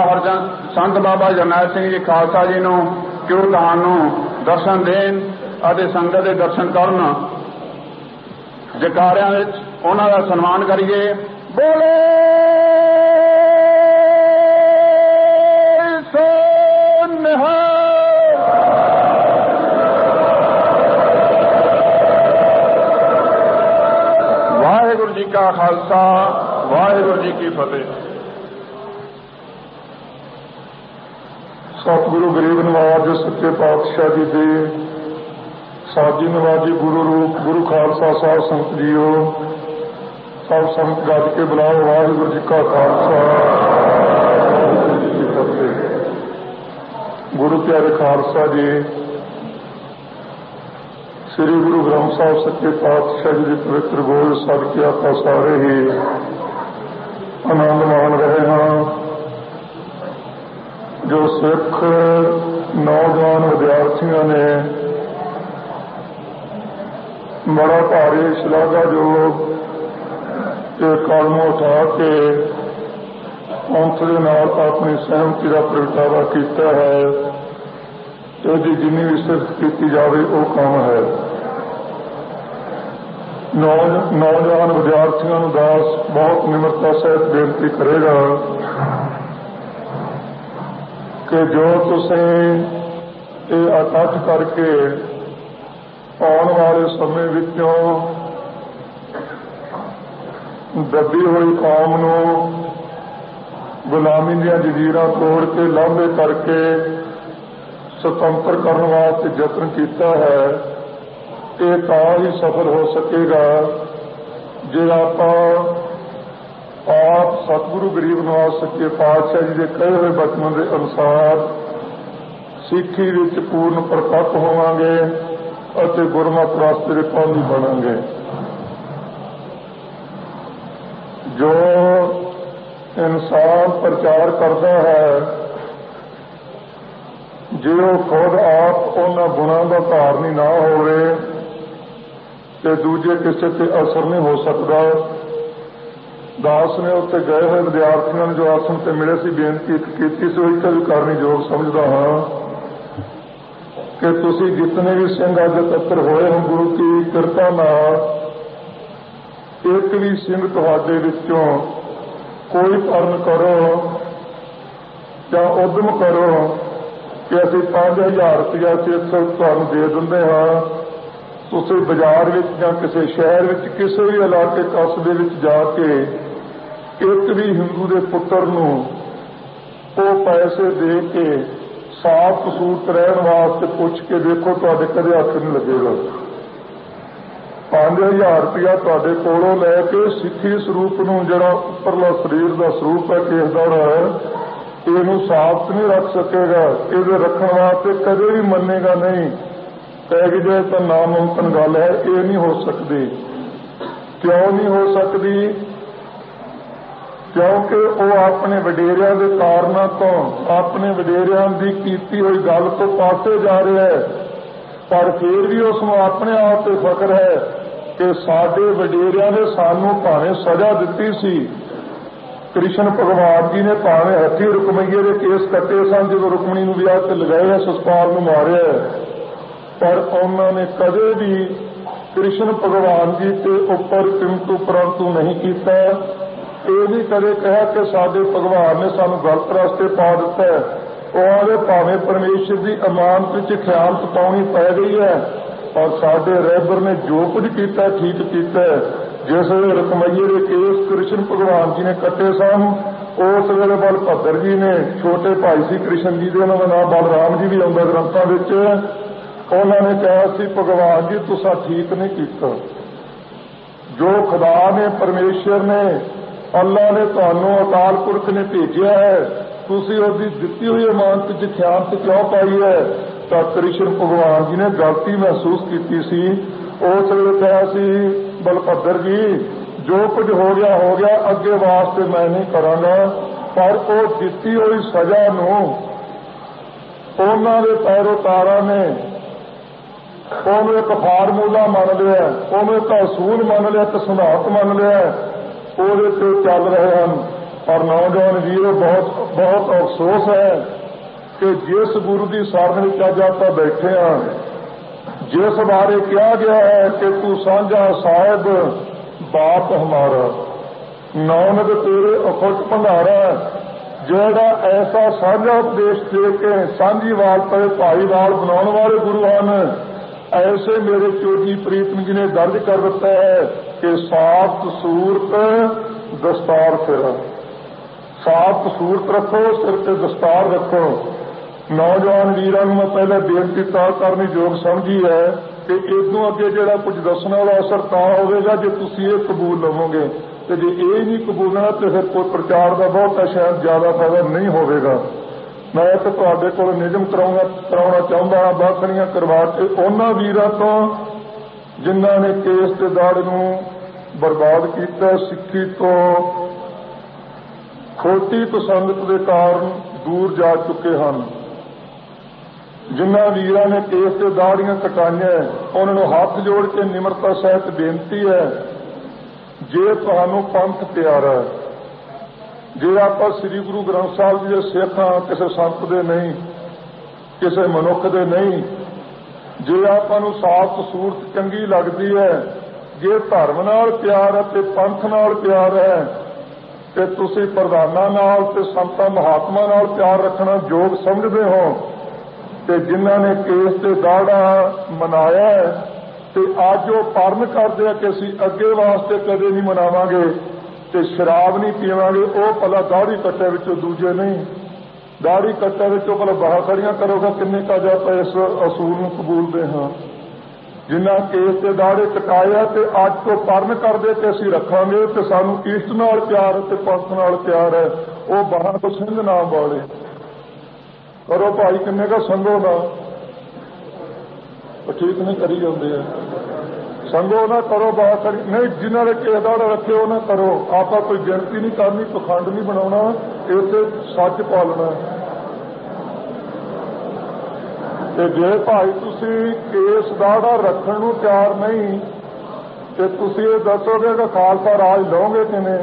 संत बाबा जरनैल सिंह जी खालसा जी नूं क्यों तुहानूं दर्शन देण अते संगत दे दर्शन करन जकारियां विच उहनां दा सन्मान करिए बोले सो निहाल वाहिगुरू जी का खालसा वाहिगुरू जी की फतेह। सतगुरु गरीब नवाज सच्चे पातशाह जी दे साजी नवाजी गुरु रूप गुरु खालसा साहब संत जीओ सब संत गज के बुलाओ वाहिगुरू जी का खालसा वाहिगुरू जी की फतेह। गुरु प्यारे खालसा जी श्री गुरु ग्रंथ साहब सच्चे पातशाह जी की पवित्र गोद सदके आपां सारे ही आनंद मान रहे हैं। जो सिख नौजवान विद्यार्थियों ने बड़ा भारी शलाघायोग कदम उठा के पंथ के नाल अपनी सहमति का प्रगटावा किया है इसकी जिन्नी भी सिफत की जाए वो काम है। नौजवान विद्यार्थियों दास बहुत निम्रता सहित बेनती करेगा कि जो तुसीं ये इकट्ठ करके आने वाले समय विचों दबी हुई कौम नूं गुलामी दी जंजीरां तोड़ के लांभे करके स्वतंत्र करने वास्ते यत्न किया है ये तां ही सफल हो सकेगा जे आपां आप सतगुरु गरीब नवाज सच्चे पातशाह जी के कहे हुए बचनों के अनुसार सिੱਖੀ ਵਿੱਚ पूर्ण प्रपक्ष होवांगे और गुरमत रास्ते के पौधी बनांगे। जो इंसान प्रचार करता है जे वो खुद आप उन्होंने गुणों का धारनी ना होवे ते दूजे किसी ते असर नहीं हो सकता। दास ने उत्ते गए हुए विद्यार्थियों ने जो आसन से मिले सी बेनती की सी वही भी करनी योग समझदा हाँ कि तुसी जितने भी सिंह अज तक होए हो गुरु की कृपा नाल एक भी सिंह तुहाडे विचों कोई परण करो या उद्यम करो कि असीं 5000 रुपया सिर्फ तुहानूं दे दिंदे हाँ तुसीं बाजार विच जां किसी शहर विच किसी भी इलाके कस्बे विच जाके एक भी हिंदू के पुत्र नूं वो पैसे दे के साफ कसूरत रहने वास्ते पूछ के देखो तुहाडे कदे हथ नहीं लगेगा। 5000 रुपया तुहाडे कोलों लैके सिੱਖੀ स्वरूप नूं जिहड़ा उपरला शरीर का स्वरूप है केसदा इहनूं साफ नहीं रख सकेगा। इहदे रखण वास्ते कदे भी मन्नेगा नहीं पै गई जाए तो नामुमकिन गल है, ये नहीं हो सकती। क्यों नहीं हो सकती? क्योंकि वो अपने वडेरिया के कारणों तो, अपने वडेरिया की कीती हुई गल तो पासे जा रहा है, पर फिर भी उसनों अपने आप से फख्र है कि साडे वडेरिया ने सानू भावें सजा दी सी। कृष्ण भगवान जी ने भावें हथी रुकमईए के केस कटे सन जो रुकमणी नूं विआह ते लगाए, ससपाल नूं मारिया, पर उन्होंने कदे भी कृष्ण भगवान जी के उपर किंतु परंतु नहीं किया। ये नहीं कदे कहा कि साडे भगवान ने सानू गलत रास्ते पा दिता है। वो भावें परमेश्वर की अमानत च ख्यानत पाउणी पै गई है, और साडे रहबर ने जो कुछ किया ठीक किया। जिस वे रुकमईए के केस कृष्ण भगवान जी ने कटे सन, उस वेले बलभद्र जी ने छोटे भाई सी कृष्ण जी के, उन्होंने नाम बलराम जी भी आउंदा ग्रंथां विच, उन्होंने कहा सी भगवान जी तुसां ठीक नहीं किया। जो खुदा ने, परमेश्वर ने, अल्लाह ने तुहानू अकाल पुरख ने भेजिया है, तुसीं उसदी दित्ती हुई अमानत च ख्यानत क्यों पाई है? तो कृष्ण भगवान जी ने गलती महसूस की सी। उस वेले कहा सी बलभद्र जी जो कुछ हो गया, अगे वास्ते मैं नहीं करांगा, पर वो दित्ती हुई सजा नूं उन्हां दे पैरोकारां ने उन्होंने एक फार्मूला मान लिया, उन्होंने एक असूल मान लिया, एक सिद्धांत मान लिया, ਉਹਦੇ ਤੇ ਚੱਲ ਰਹੇ ਹਨ। और नौजवान वीरों बहुत अफसोस है कि जिस गुरु की शरण में अज आप बैठे हैं, जिस बारे कहा गया है कि तू सांझा साहिब बाप हमारा, नानक तेरे अखुट भंडारा, जेड़ा ऐसा सांझा उपदेश दे के सांझीवाल पर भाईवाल बनाने वाले गुरु हैं, ऐसे मेरे चोटी प्रीतम जी ने दर्ज कर दिता है कि सात सूरत दस्तार फिरा, सात सूरत रखो, सिर ते दस्तार रखो। नौजवान वीरां नूं मैं पहले बेनती करनी योग समझी है कि इदों अगे जिहड़ा कुछ दसण वाला असर तां होवेगा जे तुसीं इह कबूल लवोगे, ते जे इह नहीं कबूलना तो फिर कोई प्रचार का बहुत शायद ज्यादा फायदा नहीं होवेगा। मैं तो तुहाडे कोल नियम कराउणा चाहुंदा हां, बाखड़ियां करवा के उन्हां वीरां तो जिन्हां ने केस ते दाड़ नूं बर्बाद किया, सिक्खी तो खोटी पसंदत के कारण दूर जा चुके हैं। जिन्हां वीरां ने केस ते दाड़ियां कटाइयां, उन्होंने हाथ जोड़ के निमरता सहित बेनती है, जे तुहानू पंथ प्यारा है, जे आप श्री गुरु ग्रंथ साहिब जी के सिख हाँ, किसी संत दे नहीं, किसी मनुख दे नहीं, जे आपां साफ सूरत चंगी लगती है, जे धर्म नाल प्यार है ते पंथ नाल प्यार है, ते तुसीं प्रधानां नाल ते संतां महात्मा नाल प्यार रखना योग समझदे हो, ते जिन्हां ने केस ते दाड़ा मनाया है ते अज वो परण करदे आ कि असीं अगे वास्ते कदे नहीं मनावांगे ते शराब नहीं पीवांगे, वो भला दाड़ी कट्टे विचों दूजे नहीं, दाड़ी कट्टे विचों भला बाहर खड़ियां करोगा, किन्ने का जा इस असूल नूं कबूलदे हां। जिन्हां केस ते दाड़े कटाया ते अज तो परण करदे ते असीं रखांगे ते सानू इष्ट नाल प्यार है ते पंथ नाल प्यार है, वो बाहर तो सिंध नाम वाले करो भाई, किन्ने का संगो ना ठीक नहीं करी जाते हैं, संगो ना करो बाहर नहीं, जिन्हों ने केस दाड़ा रखे हो ना करो, आप कोई गिनती नहीं करनी, पखंड नहीं बनाना, इसे सच पालना। जे भाई तुसी केस दाड़ा रखण नूं तैयार नहीं ते तुसी ये दसोगे कि खालसा राज लओगे किवें।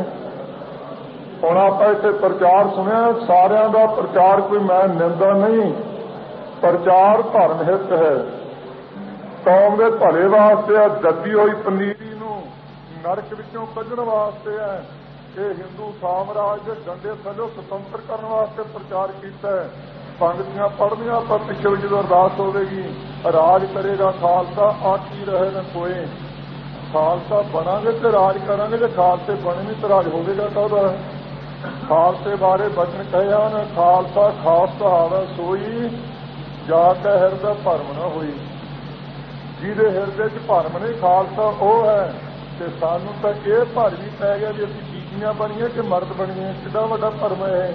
हुण आपां इत्थे प्रचार सुनिया, सारियां दा प्रचार कोई मैं निंदा नहीं, प्रचार धर्म हित है, कौम के भले वास्ते है, दबी हुई पनीरी नूं नरक विचों कढण वास्ते है, ये हिंदू साम्राज के डंडे थल्लों सुतंत्र करने वास्ते प्रचार किया है। पंक्तियां पढ़नियां पर पिछे जो अरदास होगी, राज करेगा खालसा आखी रहे न कोई, खालसा बनांगे तो राज करांगे, जो खालसे बने नहीं तो राज होगा कब। खालसे बारे बचन कहे न, खालसा खास कहावा सोई, जाके हिरदा भरम न होई, जिहदे हिरदे च भरम नहीं खालसा वो है। ते सानू तो यह भर भी पै गया भी असीं बीबियां बणीए कि मर्द बणीए, कितना वड्डा भरम है।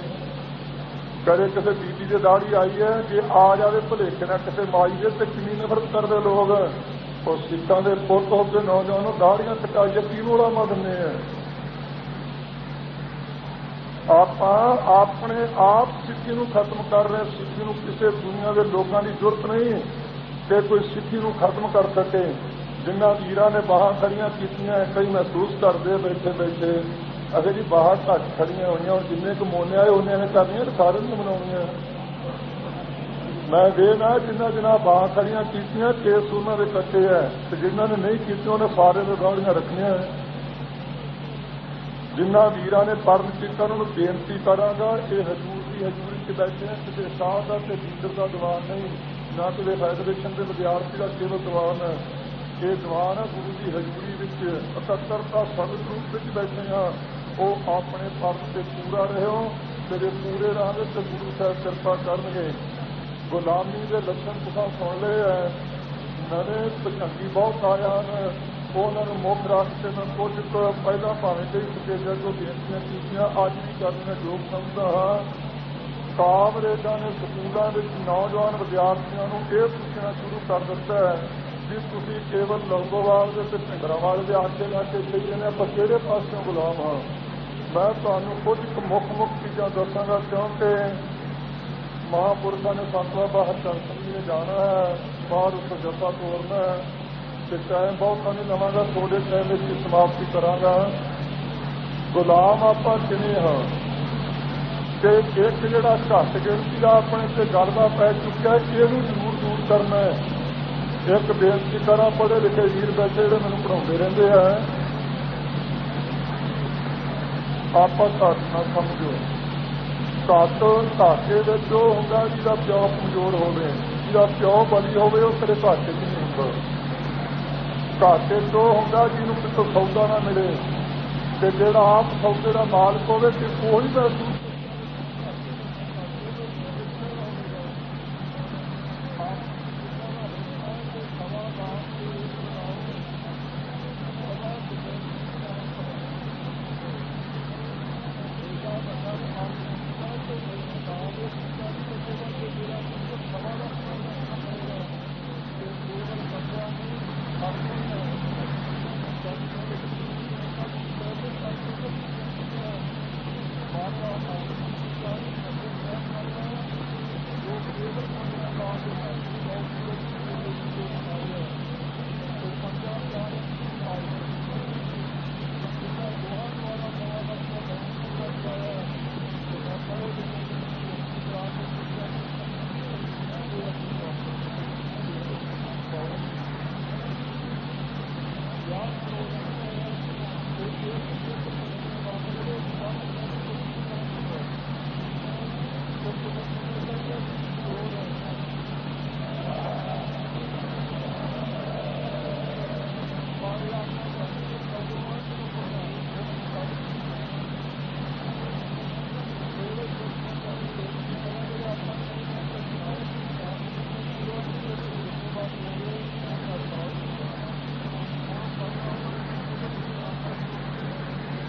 ਕਦੇ ਕਿਸੇ ਬੀਬੀ ਦੀ ਦਾੜੀ ਆਈ ਹੈ, ਜੇ ਆ ਜਾਵੇ ਭੁਲੇਖੇ ਨਾਲ ਕਿਸੇ ਮਾਈ ਦੇ ਤੇ ਕਿੰਨੀ ਨਫ਼ਰਤ ਕਰਦੇ ਲੋਕ। ਉਹ ਸਿੱਖਾਂ ਦੇ ਪੁੱਤ ਹੋ ਕੇ ਨੌਜਵਾਨ ਨੂੰ ਦਾੜੀਆਂ ਕਟਾਈਏ ਕੀ ਰੋਲਾ ਮੰਗਦੇ ਆ। ਆਪਾਂ ਆਪਣੇ ਆਪ ਸਿੱਖੀ ਨੂੰ ਖਤਮ ਕਰ ਰਹੇ। ਸਿੱਖੀ ਨੂੰ ਕਿਸੇ ਦੁਨੀਆ ਦੇ ਲੋਕਾਂ ਦੀ ਜ਼ਰੂਰਤ ਨਹੀਂ ਕਿ ਕੋਈ ਸਿੱਖੀ ਨੂੰ ਖਤਮ ਕਰ ਸਕੇ। ਜਿਨ੍ਹਾਂ ਵੀਰਾਂ ਨੇ ਬਾਹਾਂ ਖੜੀਆਂ ਕੀਤੀਆਂ, ਕਈ ਮਹਿਸੂਸ ਕਰਦੇ ਬੈਠੇ ਬੈਠੇ ਅਗੇ ਜੀ ਬਾਹਾਂ ਘੱਟ ਖੜੀਆਂ ਹੋਈਆਂ, ਹੁਣ ਜਿੰਨੇ ਕਮਾਉਣੇ ਆਏ ਉਹਨੇ ਨੇ ਕਰਨੀਆਂ, ਸਾਰਿਆਂ ਨੂੰ ਮਨਾਉਣੀਆਂ। ਮੈਂ ਵੇਖਣਾ ਜਿਨ੍ਹਾਂ ਬਾਹਾਂ ਖੜੀਆਂ ਕੀਤੀਆਂ ਕੇਸ ਉਹਨਾਂ ਦੇ ਕੱਟੇ ਹੈ, ਤੇ ਜਿਨ੍ਹਾਂ ਨੇ ਨਹੀਂ ਕੀਤੀਆਂ ਉਹਨੇ ਸਾਰੇ ਦੇ ਦਾੜੀਆਂ ਰੱਖਣੀਆਂ। ਜਿਨ੍ਹਾਂ ਵੀਰਾਂ ਨੇ ਪੜ੍ਹਨ ਕੀਤਾ ਉਹਨਾਂ ਨੂੰ ਬੇਨਤੀ ਕਰਾਂਗਾ, ਇਹ ਹਜ਼ੂਰੀ 'ਚ ਬੈਠੇ ਆ, ਕਿਸੇ ਸਾਹ ਦਾ ਤੇ ਲੀਡਰ ਦਾ ਦੀਵਾਨ ਨਹੀਂ, ਨਾ ਕਿਸੇ ਫੈਡਰੇਸ਼ਨ ਦੇ ਵਿਦਿਆਰਥੀ ਦਾ ਕੇਵਲ ਦੀਵਾਨ ਹੈ। ਇਹ ਦੀਵਾਨ ਹੈ ਗੁਰੂ ਦੀ ਹਜ਼ੂਰੀ ਵਿੱਚ, ਇਕੱਤਰਤਾ ਸੰਗਤ ਰੂਪ ਵਿੱਚ ਬੈਠੇ ਹਾਂ। ਉਹ ਆਪਣੇ ਪਰਮ ਤੇ ਪੂਰਾ ਰਹਿਓ, ਤੇ ਜੇ ਪੂਰੇ ਰਹਾਂਗੇ ਤੇ ਗੁਰੂ ਸਾਹਿਬ ਕਿਰਪਾ ਕਰਨਗੇ। ਗੁਲਾਮੀ ਦੇ ਲੱਛਣ ਤੁਸੀਂ ਸੁਣ ਲਏ ਹੈ। ਨਵੇਂ ਭਜੰਗੀ ਬਹੁਤ ਆਏ ਹਨ, ਉਹਨਾਂ ਨੂੰ ਮੁੱਖ ਰੱਖ ਕੇ ਮੈਂ ਕੁਝ ਪਹਿਲਾਂ ਭਾਵੇਂ ਕਈ ਸਟੇਜਾਂ ਤੋਂ ਬੇਨਤੀਆਂ ਕੀਤੀਆਂ, ਅੱਜ ਵੀ ਕਰਨੀਆਂ ਯੋਗ ਸਮਝਦਾ ਹਾਂ। ਕਾਮਰੇਡਾਂ ਨੇ ਸਕੂਲਾਂ ਵਿੱਚ ਨੌਜਵਾਨ ਵਿਦਿਆਰਥੀਆਂ ਨੂੰ ਇਹ ਪੁੱਛਣਾ ਸ਼ੁਰੂ ਕਰ ਦਿੱਤਾ ਹੈ ਵੀ ਤੁਸੀਂ ਕੇਵਲ ਲੌਂਗੋਵਾਲ ਦੇ ਤੇ ਭਿੰਡਰਾਂਵਾਲੇ ਦੇ ਆਟੇ ਲਾ ਕੇ ਕਹੀਏ ਨੇ ਆਪਾਂ ਕਿਹੜੇ ਪਾਸਿਓਂ ਗੁਲਾਮ ਹਾਂ। ਮੈਂ ਤੁਹਾਨੂੰ ਕੁਝ ਮੁੱਖ ਚੀਜ਼ਾਂ ਦੱਸਾਂਗਾ, ਕਿਉਂਕਿ ਮਹਾਂਪੁਰਸ਼ਾਂ ਨੇ ਸੰਤ ਬਾਬਾ ਹਰਚੰਦ ਸਿੰਘ ਜੀ ਨੇ ਜਾਣਾ ਹੈ, ਬਾਹਰ ਉੱਥੇ ਜੱਫਾ ਤੋਰਨਾ ਹੈ, ਤੇ ਟਾਈਮ ਬਹੁਤ ਨਹੀਂ ਲਵਾਂਗਾ, ਥੋੜੇ ਟਾਈਮ ਵਿੱਚ ਹੀ ਸਮਾਪਤੀ ਕਰਾਂਗਾ। ਗੁਲਾਮ ਆਪਾਂ ਕਿਵੇਂ ਹਾਂ ਤੇ ਇੱਕ ਜਿਹੜਾ ਘੱਟ ਗਿਣਤੀ ਦਾ ਆਪਣੇ ਤੇ ਗਲਦਾ ਪੈ ਚੁੱਕਿਆ, ਇਹਨੂੰ ਜ਼ਰੂਰ ਦੂਰ ਕਰਨਾ ਹੈ। ਇੱਕ ਬੇਨਤੀ ਕਰਾਂ, ਪੜ੍ਹੇ ਲਿਖੇ ਵੀਰ ਬੈਠੇ ਜਿਹੜੇ ਮੈਨੂੰ ਪੜ੍ਹਾਉਂਦੇ ਰਹਿੰਦੇ ਆ, ਆਪਾਂ ਘੱਟ ਨਾ ਸਮਝੋ। ਘਾਟੇ ਵਿੱਚ ਉਹ ਹੁੰਦਾ ਜਿਹਦਾ ਪਿਓ ਕਮਜ਼ੋਰ ਹੋਵੇ, ਜਿਹਦਾ ਪਿਓ ਬਲੀ ਹੋਵੇ, ਉਹ ਤੇਰੇ ਘਾਟੇ 'ਚ ਨਹੀਂ ਹੁੰਦਾ। ਘਾਟੇ ਤੋਂ ਹੁੰਦਾ ਜਿਹਨੂੰ ਕਿਤੋਂ ਸੌਦਾ ਨਾ ਮਿਲੇ, ਤੇ ਜਿਹੜਾ ਆਪ ਸੌਦੇ ਦਾ ਮਾਲਕ ਹੋਵੇ ਤੇ ਉਹੀ ਮਹਿਸੂਸ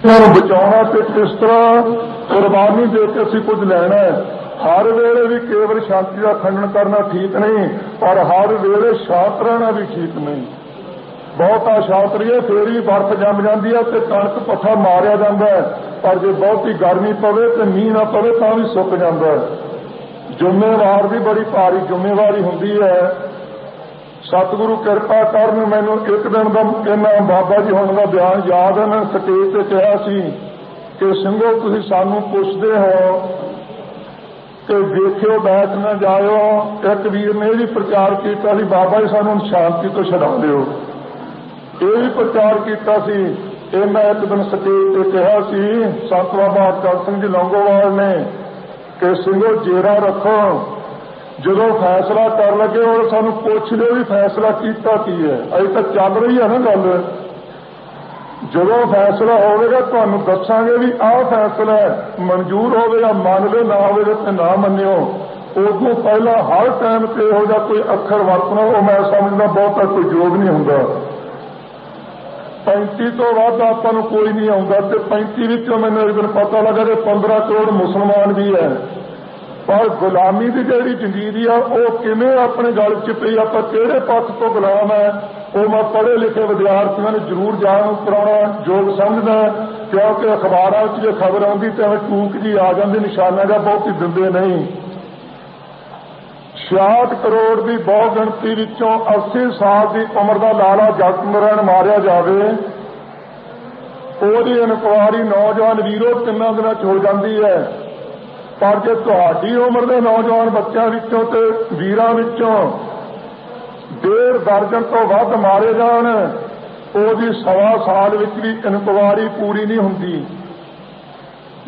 ਨੂੰ ਬਚਾਉਣਾ ਤੇ ਕਿਸ ਤਰ੍ਹਾਂ ਕੁਰਬਾਨੀ ਦੇ ਕੇ ਅਸੀਂ ਕੁਝ ਲੈਣਾ ਹੈ। ਹਰ ਵੇਲੇ ਵੀ ਕੇਵਲ ਸ਼ਾਂਤੀ ਦਾ ਖੰਡਨ ਕਰਨਾ ਠੀਕ ਨਹੀਂ, ਔਰ ਹਰ ਵੇਲੇ ਸ਼ਾਂਤ ਰਹਿਣਾ ਵੀ ਠੀਕ ਨਹੀਂ। ਬਹੁਤਾ ਸ਼ਾਂਤ ਰਹੀਏ ਫੇਰ ਵੀ ਬਰਫ਼ ਜੰਮ ਜਾਂਦੀ ਹੈ ਤੇ ਕਣਕ ਪੱਠਾ ਮਾਰਿਆ ਜਾਂਦਾ ਹੈ, ਪਰ ਜੇ ਬਹੁਤੀ ਗਰਮੀ ਪਵੇ ਤੇ ਮੀਂਹ ਨਾ ਪਵੇ ਤਾਂ ਵੀ ਸੁੱਕ ਜਾਂਦਾ ਹੈ। ਜ਼ਿੰਮੇਵਾਰ ਦੀ ਬੜੀ ਭਾਰੀ ਜ਼ਿੰਮੇਵਾਰੀ ਹੁੰਦੀ ਹੈ। ਸਤਿਗੁਰੂ ਕਿਰਪਾ ਕਰਨ, ਮੈਨੂੰ ਇੱਕ ਦਿਨ ਦਾ ਇਹਨਾਂ ਬਾਬਾ ਜੀ ਹੁਣ ਦਾ ਬਿਆਨ ਯਾਦ ਹੈ। ਮੈਂ ਸਟੇਜ ਤੇ ਕਿਹਾ ਸੀ ਕਿ ਸਿੰਘੋ ਤੁਸੀਂ ਸਾਨੂੰ ਪੁੱਛਦੇ ਹੋ ਕਿ ਦੇਖਿਓ ਬੈਠ ਨਾ ਜਾਇਓ। ਇੱਕ ਵੀਰ ਨੇ ਇਹ ਵੀ ਪ੍ਰਚਾਰ ਕੀਤਾ ਸੀ ਬਾਬਾ ਜੀ ਸਾਨੂੰ ਸ਼ਾਂਤੀ ਤੋਂ ਛਡਾ ਦਿਓ, ਇਹ ਵੀ ਪ੍ਰਚਾਰ ਕੀਤਾ ਸੀ। ਇਹ ਮੈਂ ਇੱਕ ਦਿਨ ਸਟੇਜ ਤੇ ਕਿਹਾ ਸੀ ਸੰਤ ਬਾਬਾ ਹਰਚੰਦ ਸਿੰਘ ਜੀ ਲੌਂਗੋਵਾਲ ਨੇ ਕਿ ਸਿੰਘੋ ਜੇਰਾ ਰੱਖੋ, ਜਦੋਂ ਫੈਸਲਾ ਕਰ ਲੱਗੇ ਉਹ ਸਾਨੂੰ ਪੁੱਛ ਲਿਓ ਵੀ ਫੈਸਲਾ ਕੀਤਾ ਕੀ ਹੈ। ਅਜੇ ਤੱਕ ਚੱਲ ਰਹੀ ਹੈ ਨਾ ਗੱਲ। ਜਦੋਂ ਫੈਸਲਾ ਹੋਵੇਗਾ ਤੁਹਾਨੂੰ ਦੱਸਾਂਗੇ ਵੀ ਆਹ ਫੈਸਲਾ ਮਨਜ਼ੂਰ ਹੋਵੇਗਾ, ਮੰਨ ਲਿਓ, ਨਾ ਹੋਵੇਗਾ ਤੇ ਨਾ ਮੰਨਿਓ। ਉਦੋਂ ਪਹਿਲਾਂ ਹਰ ਟਾਈਮ ਤੇ ਇਹੋ ਜਿਹਾ ਕੋਈ ਅੱਖਰ ਵਰਤਣਾ ਉਹ ਮੈਂ ਸਮਝਦਾ ਬਹੁਤਾ ਕੋਈ ਯੋਗ ਨਹੀਂ ਹੁੰਦਾ। 35 ਤੋਂ ਵੱਧ ਆਪਾਂ ਨੂੰ ਕੋਈ ਨਹੀਂ ਆਉਂਦਾ, ਤੇ 35 ਵਿੱਚੋਂ ਮੈਨੂੰ ਇੱਕ ਦਿਨ ਪਤਾ ਲੱਗਾ ਕਿ 15 ਕਰੋੜ ਮੁਸਲਮਾਨ ਵੀ ਹੈ। पर गुलामी की जिहड़ी जंजीरी आ वो किवें अपने गल च पई, आपां किहड़े पक्ष तो गुलाम है, वो मैं पढ़े लिखे विद्यार्थियों ने जरूर जाणू कराउणा योग समझदा, क्योंकि अखबारां च जो खबर आउंदी तो टूक जी आ जाती, निशाना का बहुत ही दिंदे नहीं। 66 करोड़ की बहु गिणती विचों 80 साल की उम्र का लाला जगत नारायण मारिया जाए, ਉਹਦੀ ਇਨਕੁਆਰੀ नौजवान वीरो 3 दिनों हो जाती है। पर जे तुहाडी उम्र के नौजवान बच्चों विचों ते वीरां विचों 1.5 दर्जन तो वध मारे जाण, ਉਹਦੀ 1.25 साल विच भी इनकुआरी पूरी नहीं हुंदी।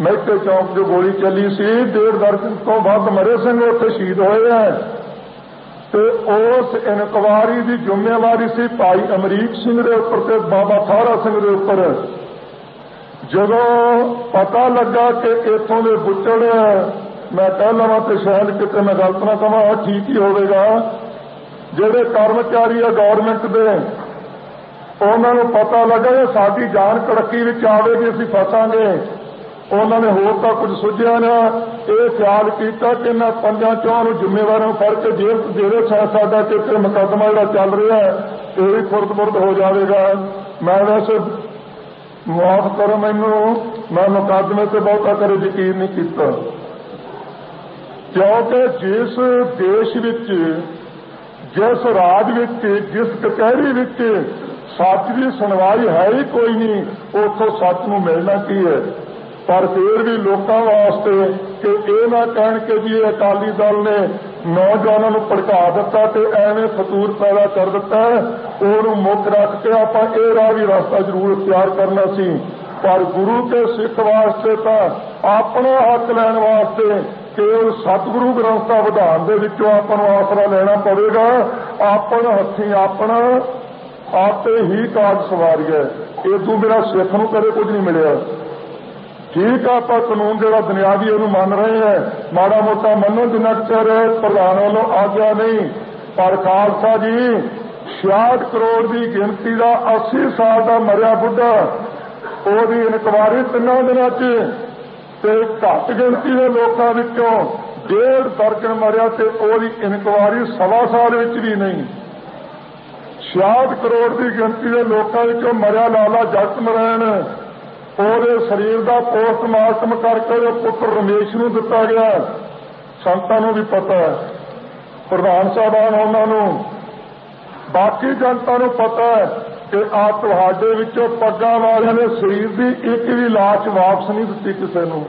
महते चौक जो गोली चली सी 1.5 दर्जन तो वध मरे सिंह उत्थे शहीद होए हैं, तो उस इनकुआरी की जिम्मेवारी सी भाई अमरीक सिंह के उपर ते बाबा थारा सिंह के उपर। जदों पता लगा कि इतों के बुचड़, मैं कह लवां तो शायद कितने मैं गलत ना कहां, ठीक ही होगा, जिहड़े कर्मचारी है गौरमेंट के, उन्होंने पता लगा कि साडी जान कड़की विच आवेगी, असीं फसांगे, उन्होंने होर तां कुछ सुझिया ना, ये ख्याल किया कि इन्हां 5-4 जिम्मेवारों फड़ के जेल जेड़े साडा किते मुकदमा जिहड़ा चल रहा है ये भी फुरद हो जाएगा। मैं वैसे माफ करो मैनू, मैं मुकदमे से बहुता करे यकीन नहीं किया, क्योंकि जिस देश विच, जिस राज विच, जिस कचहरी विच सच की सुनवाई है ही कोई नहीं, उतों सच नूं मिलना की है। पर फिर भी लोगों वास्ते कि यह ना कह के जी अकाली दल ने नौजवानों को भड़का दिता तो एवं फतूर पैदा कर दिता है, उन्होंने मुख रख के आप यह राह भी रास्ता जरूर इख्तियार करना सी। पर गुरु के सिख वास्ते तो अपना हक लैन वास्ते केवल सतगुरु ग्रंथ विधान के विचों आपको आसरा लेना पड़ेगा। अपने हथी अपना आपे ही काज सवारिए, इदों बिना सिख नूं कदे कुछ नहीं मिलिया। ठीक है, आप कानून जो दुनियावी उन्होंने मान रहे हैं, माड़ा मोटा मनो जिन्ना चर प्रधान वालों आज्ञा नहीं, पर खालसा जी 66 करोड़ की गिनती का 80 साल का मरिया बुढ़ा, ਉਹਦੀ ਇਨਕੁਆਰੀ 3 दिनों ते घट गिनती के लोगों विचों 1.5 दर्जन मरिया ते ਉਹਦੀ इनकुआरी 1.25 साल विच भी नहीं। 66 करोड़ की गिनती के लोगों विचों मरिया लाला जगत नारायण, ਉਹਦੇ शरीर का पोस्टमार्टम करके पुत्र रमेश नूं दिता गया। संतां नूं भी पता है, प्रधान साहबान उन्होंने, बाकी जनता नूं पता है कि आ तुहाडे विचों पग्गां वालियां ने शरीर की एक भी लाश वापस नहीं दी किसी नूं।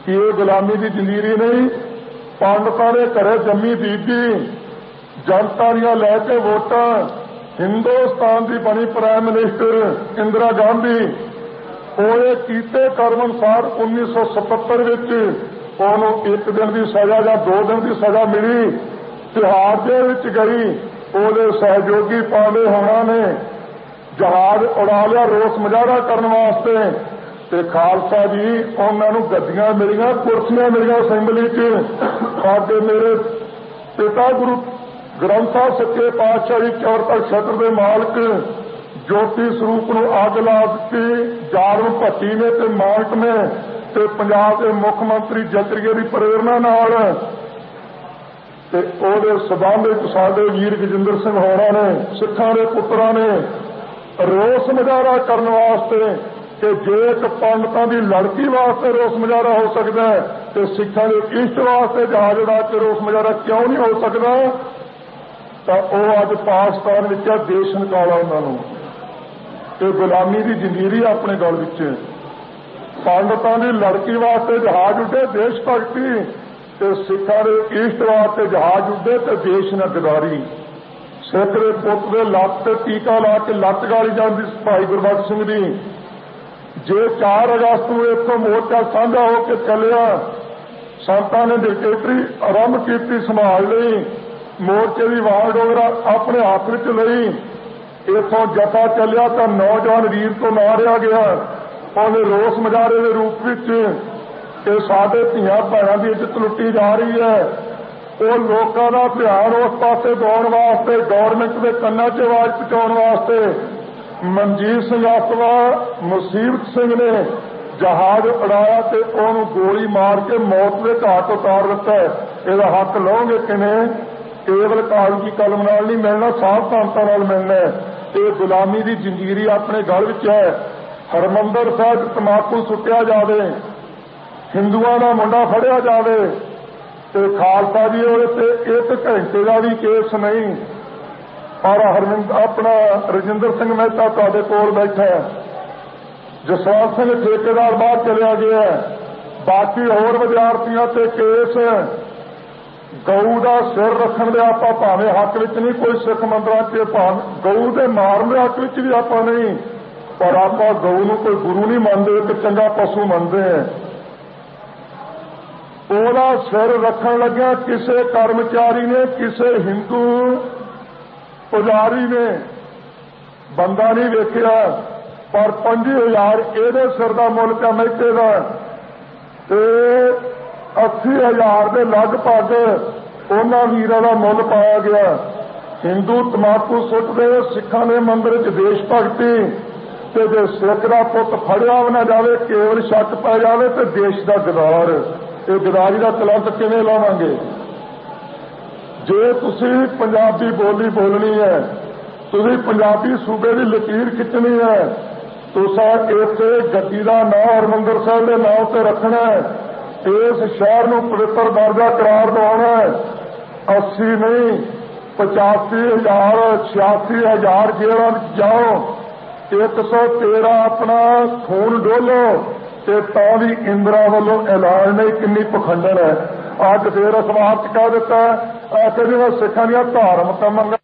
कि ये गुलामी की जंजीरी नहीं, पंडितां दे घरे जम्मी बीबी, जनता दियां लैके वोटां, हिंदुस्तान की बनी प्राइम मिनिस्टर इंदिरा गांधी, ओए कीते कर्म अनुसार 1977 विच ओनूं 1 दिन की सजा या 2 दिन की सजा मिली, तिहाड़ जेल विच गई, ਉਹਦੇ सहयोगी पाले होना ने जहाज उड़ा लिया रोस मुजाहरा करने वास्ते, ते खालसा जी उन्होंने गड्डियां मिलियां, कुर्सियां मिलियां असैंबली च। साडे मेरे पिता गुरु ग्रंथ साहिब सच्चे पातशाह जी 4 तक छत्र के मालक ज्योति स्वरूप नूं अग ला दी, जालम भट्टी ने ते माल्ट ने ते पंजाब के मुख्यमंत्री जकरीए की प्रेरणा नाल ते ਉਹਦੇ संबंध विच साडे वीर गजिंदर सिंह होना ने, सिखां दे पुत्तरां ने रोस मुजाहरा करने वास्ते कि जे एक पंडितां दी लड़की वास्ते रोस मुजाहरा हो सकता है तो सिखां दे इष्ट वास्ते जहाज उड़ा के रोस मुजाहरा क्यों नहीं हो सकता। तो वह अज पाकिस्तान विच देश निकाला उन्होंने कि गुलामी की जंजीरी अपने गल विच, पंडितां दी लड़की वास्ते जहाज उड़े देश भगती, ते सिखां दे इष्ट वास्ते जहाज उड़े ते देश न गदारी। सिख दे पुत दे लत्त ते टीका ला के लत्त गाली जाती भाई गुरबख्श सिंह दी। जे 4 अगस्त को इतों मोर्चा साझा होकर चलिया, संतां ने डिक्टेटरी आरंभ की संभाल ली, मोर्चे की वाल डोगरा अपने हाथ में लई, इतों जथा चलिया तो नौजवान वीर तो मारिया गया, उन्हें रोस मुजाहरे के रूप में कि साडे धीआं भैणां दी इज्जत लुट्टी जा रही है। वो लोगों का ध्यान उस पासे दौड़ वास्ते, गौरमेंट के कन्नां 'च आवाज़ पहुंचाउण वास्ते मनजीत सिंह आसवा, मुसीबत सिंह ने जहाज उड़ाया तो उन्होंने गोली मार के मौत के घाट उतार दिता है। ਇਹਦਾ हक लओगे किवें? केवल कागजी कलम नाल नहीं मिलना, सावधानता नाल मिलना है। ये गुलामी की जंजीरी अपने गल विच है। हरमंदर साहिब तंबाकू सुट्टिया जाए, हिंदुओं का मुंडा फड़िया जाए तो खालसा जी ਉਹਦੇ ते 1 घंटे का भी केस नहीं। और अपना रजिंदर सिंह मेहता तुहाडे कोल बैठा है, जसवंत सिंह ठेकेदार बाहर चलिया गया है, बाकी होर विद्यार्थियों ते केस। गऊ का सिर रखने के आप भावें हक विच नहीं, कोई सिख मंदिरों से गऊ के मारन के हक विच भी आप नहीं, पर आप गऊ नूं कोई गुरु नहीं मानते, एक चंगा पशु मानते हैं। ਉਹਦਾ सिर रखन लग्या किसी कर्मचारी ने, किसी हिंदू पुजारी ने बंदा नहीं वेखिया, पर 50,000 ਇਹਦੇ सिर का मुल पिया महते का, 80,000 के लगभग उन्होंने वीरों का मुल पाया गया। हिंदू तंबाकू सुटते, सिखा ने मंदिर च देश भगती, तो जो सिख का पुत फड़िया भी ना जाए, केवल शक पै जाए तो देश का गदार, ये गदारी का तलंत किवें लावांगे? जे तुसी पंजाबी बोली बोलनी है, तुसी पंजाबी सूबे की लकीर खिंचनी है, तुसा इत्थे गद्दी का नाम हरमंदर साहिब के नाम से रखना है, इस शहर को पवित्र दर्जा करार दिवाना है। 80 नहीं 85,000 86,000 जेलों जाओ, 113 अपना खून डोलो, तो भी इंदिरा वालों ऐलान नहीं, किन्नी पखंडन है। अज फिर अखबार च कह दिता कि मैं सिखां दी धार्मिक मंगां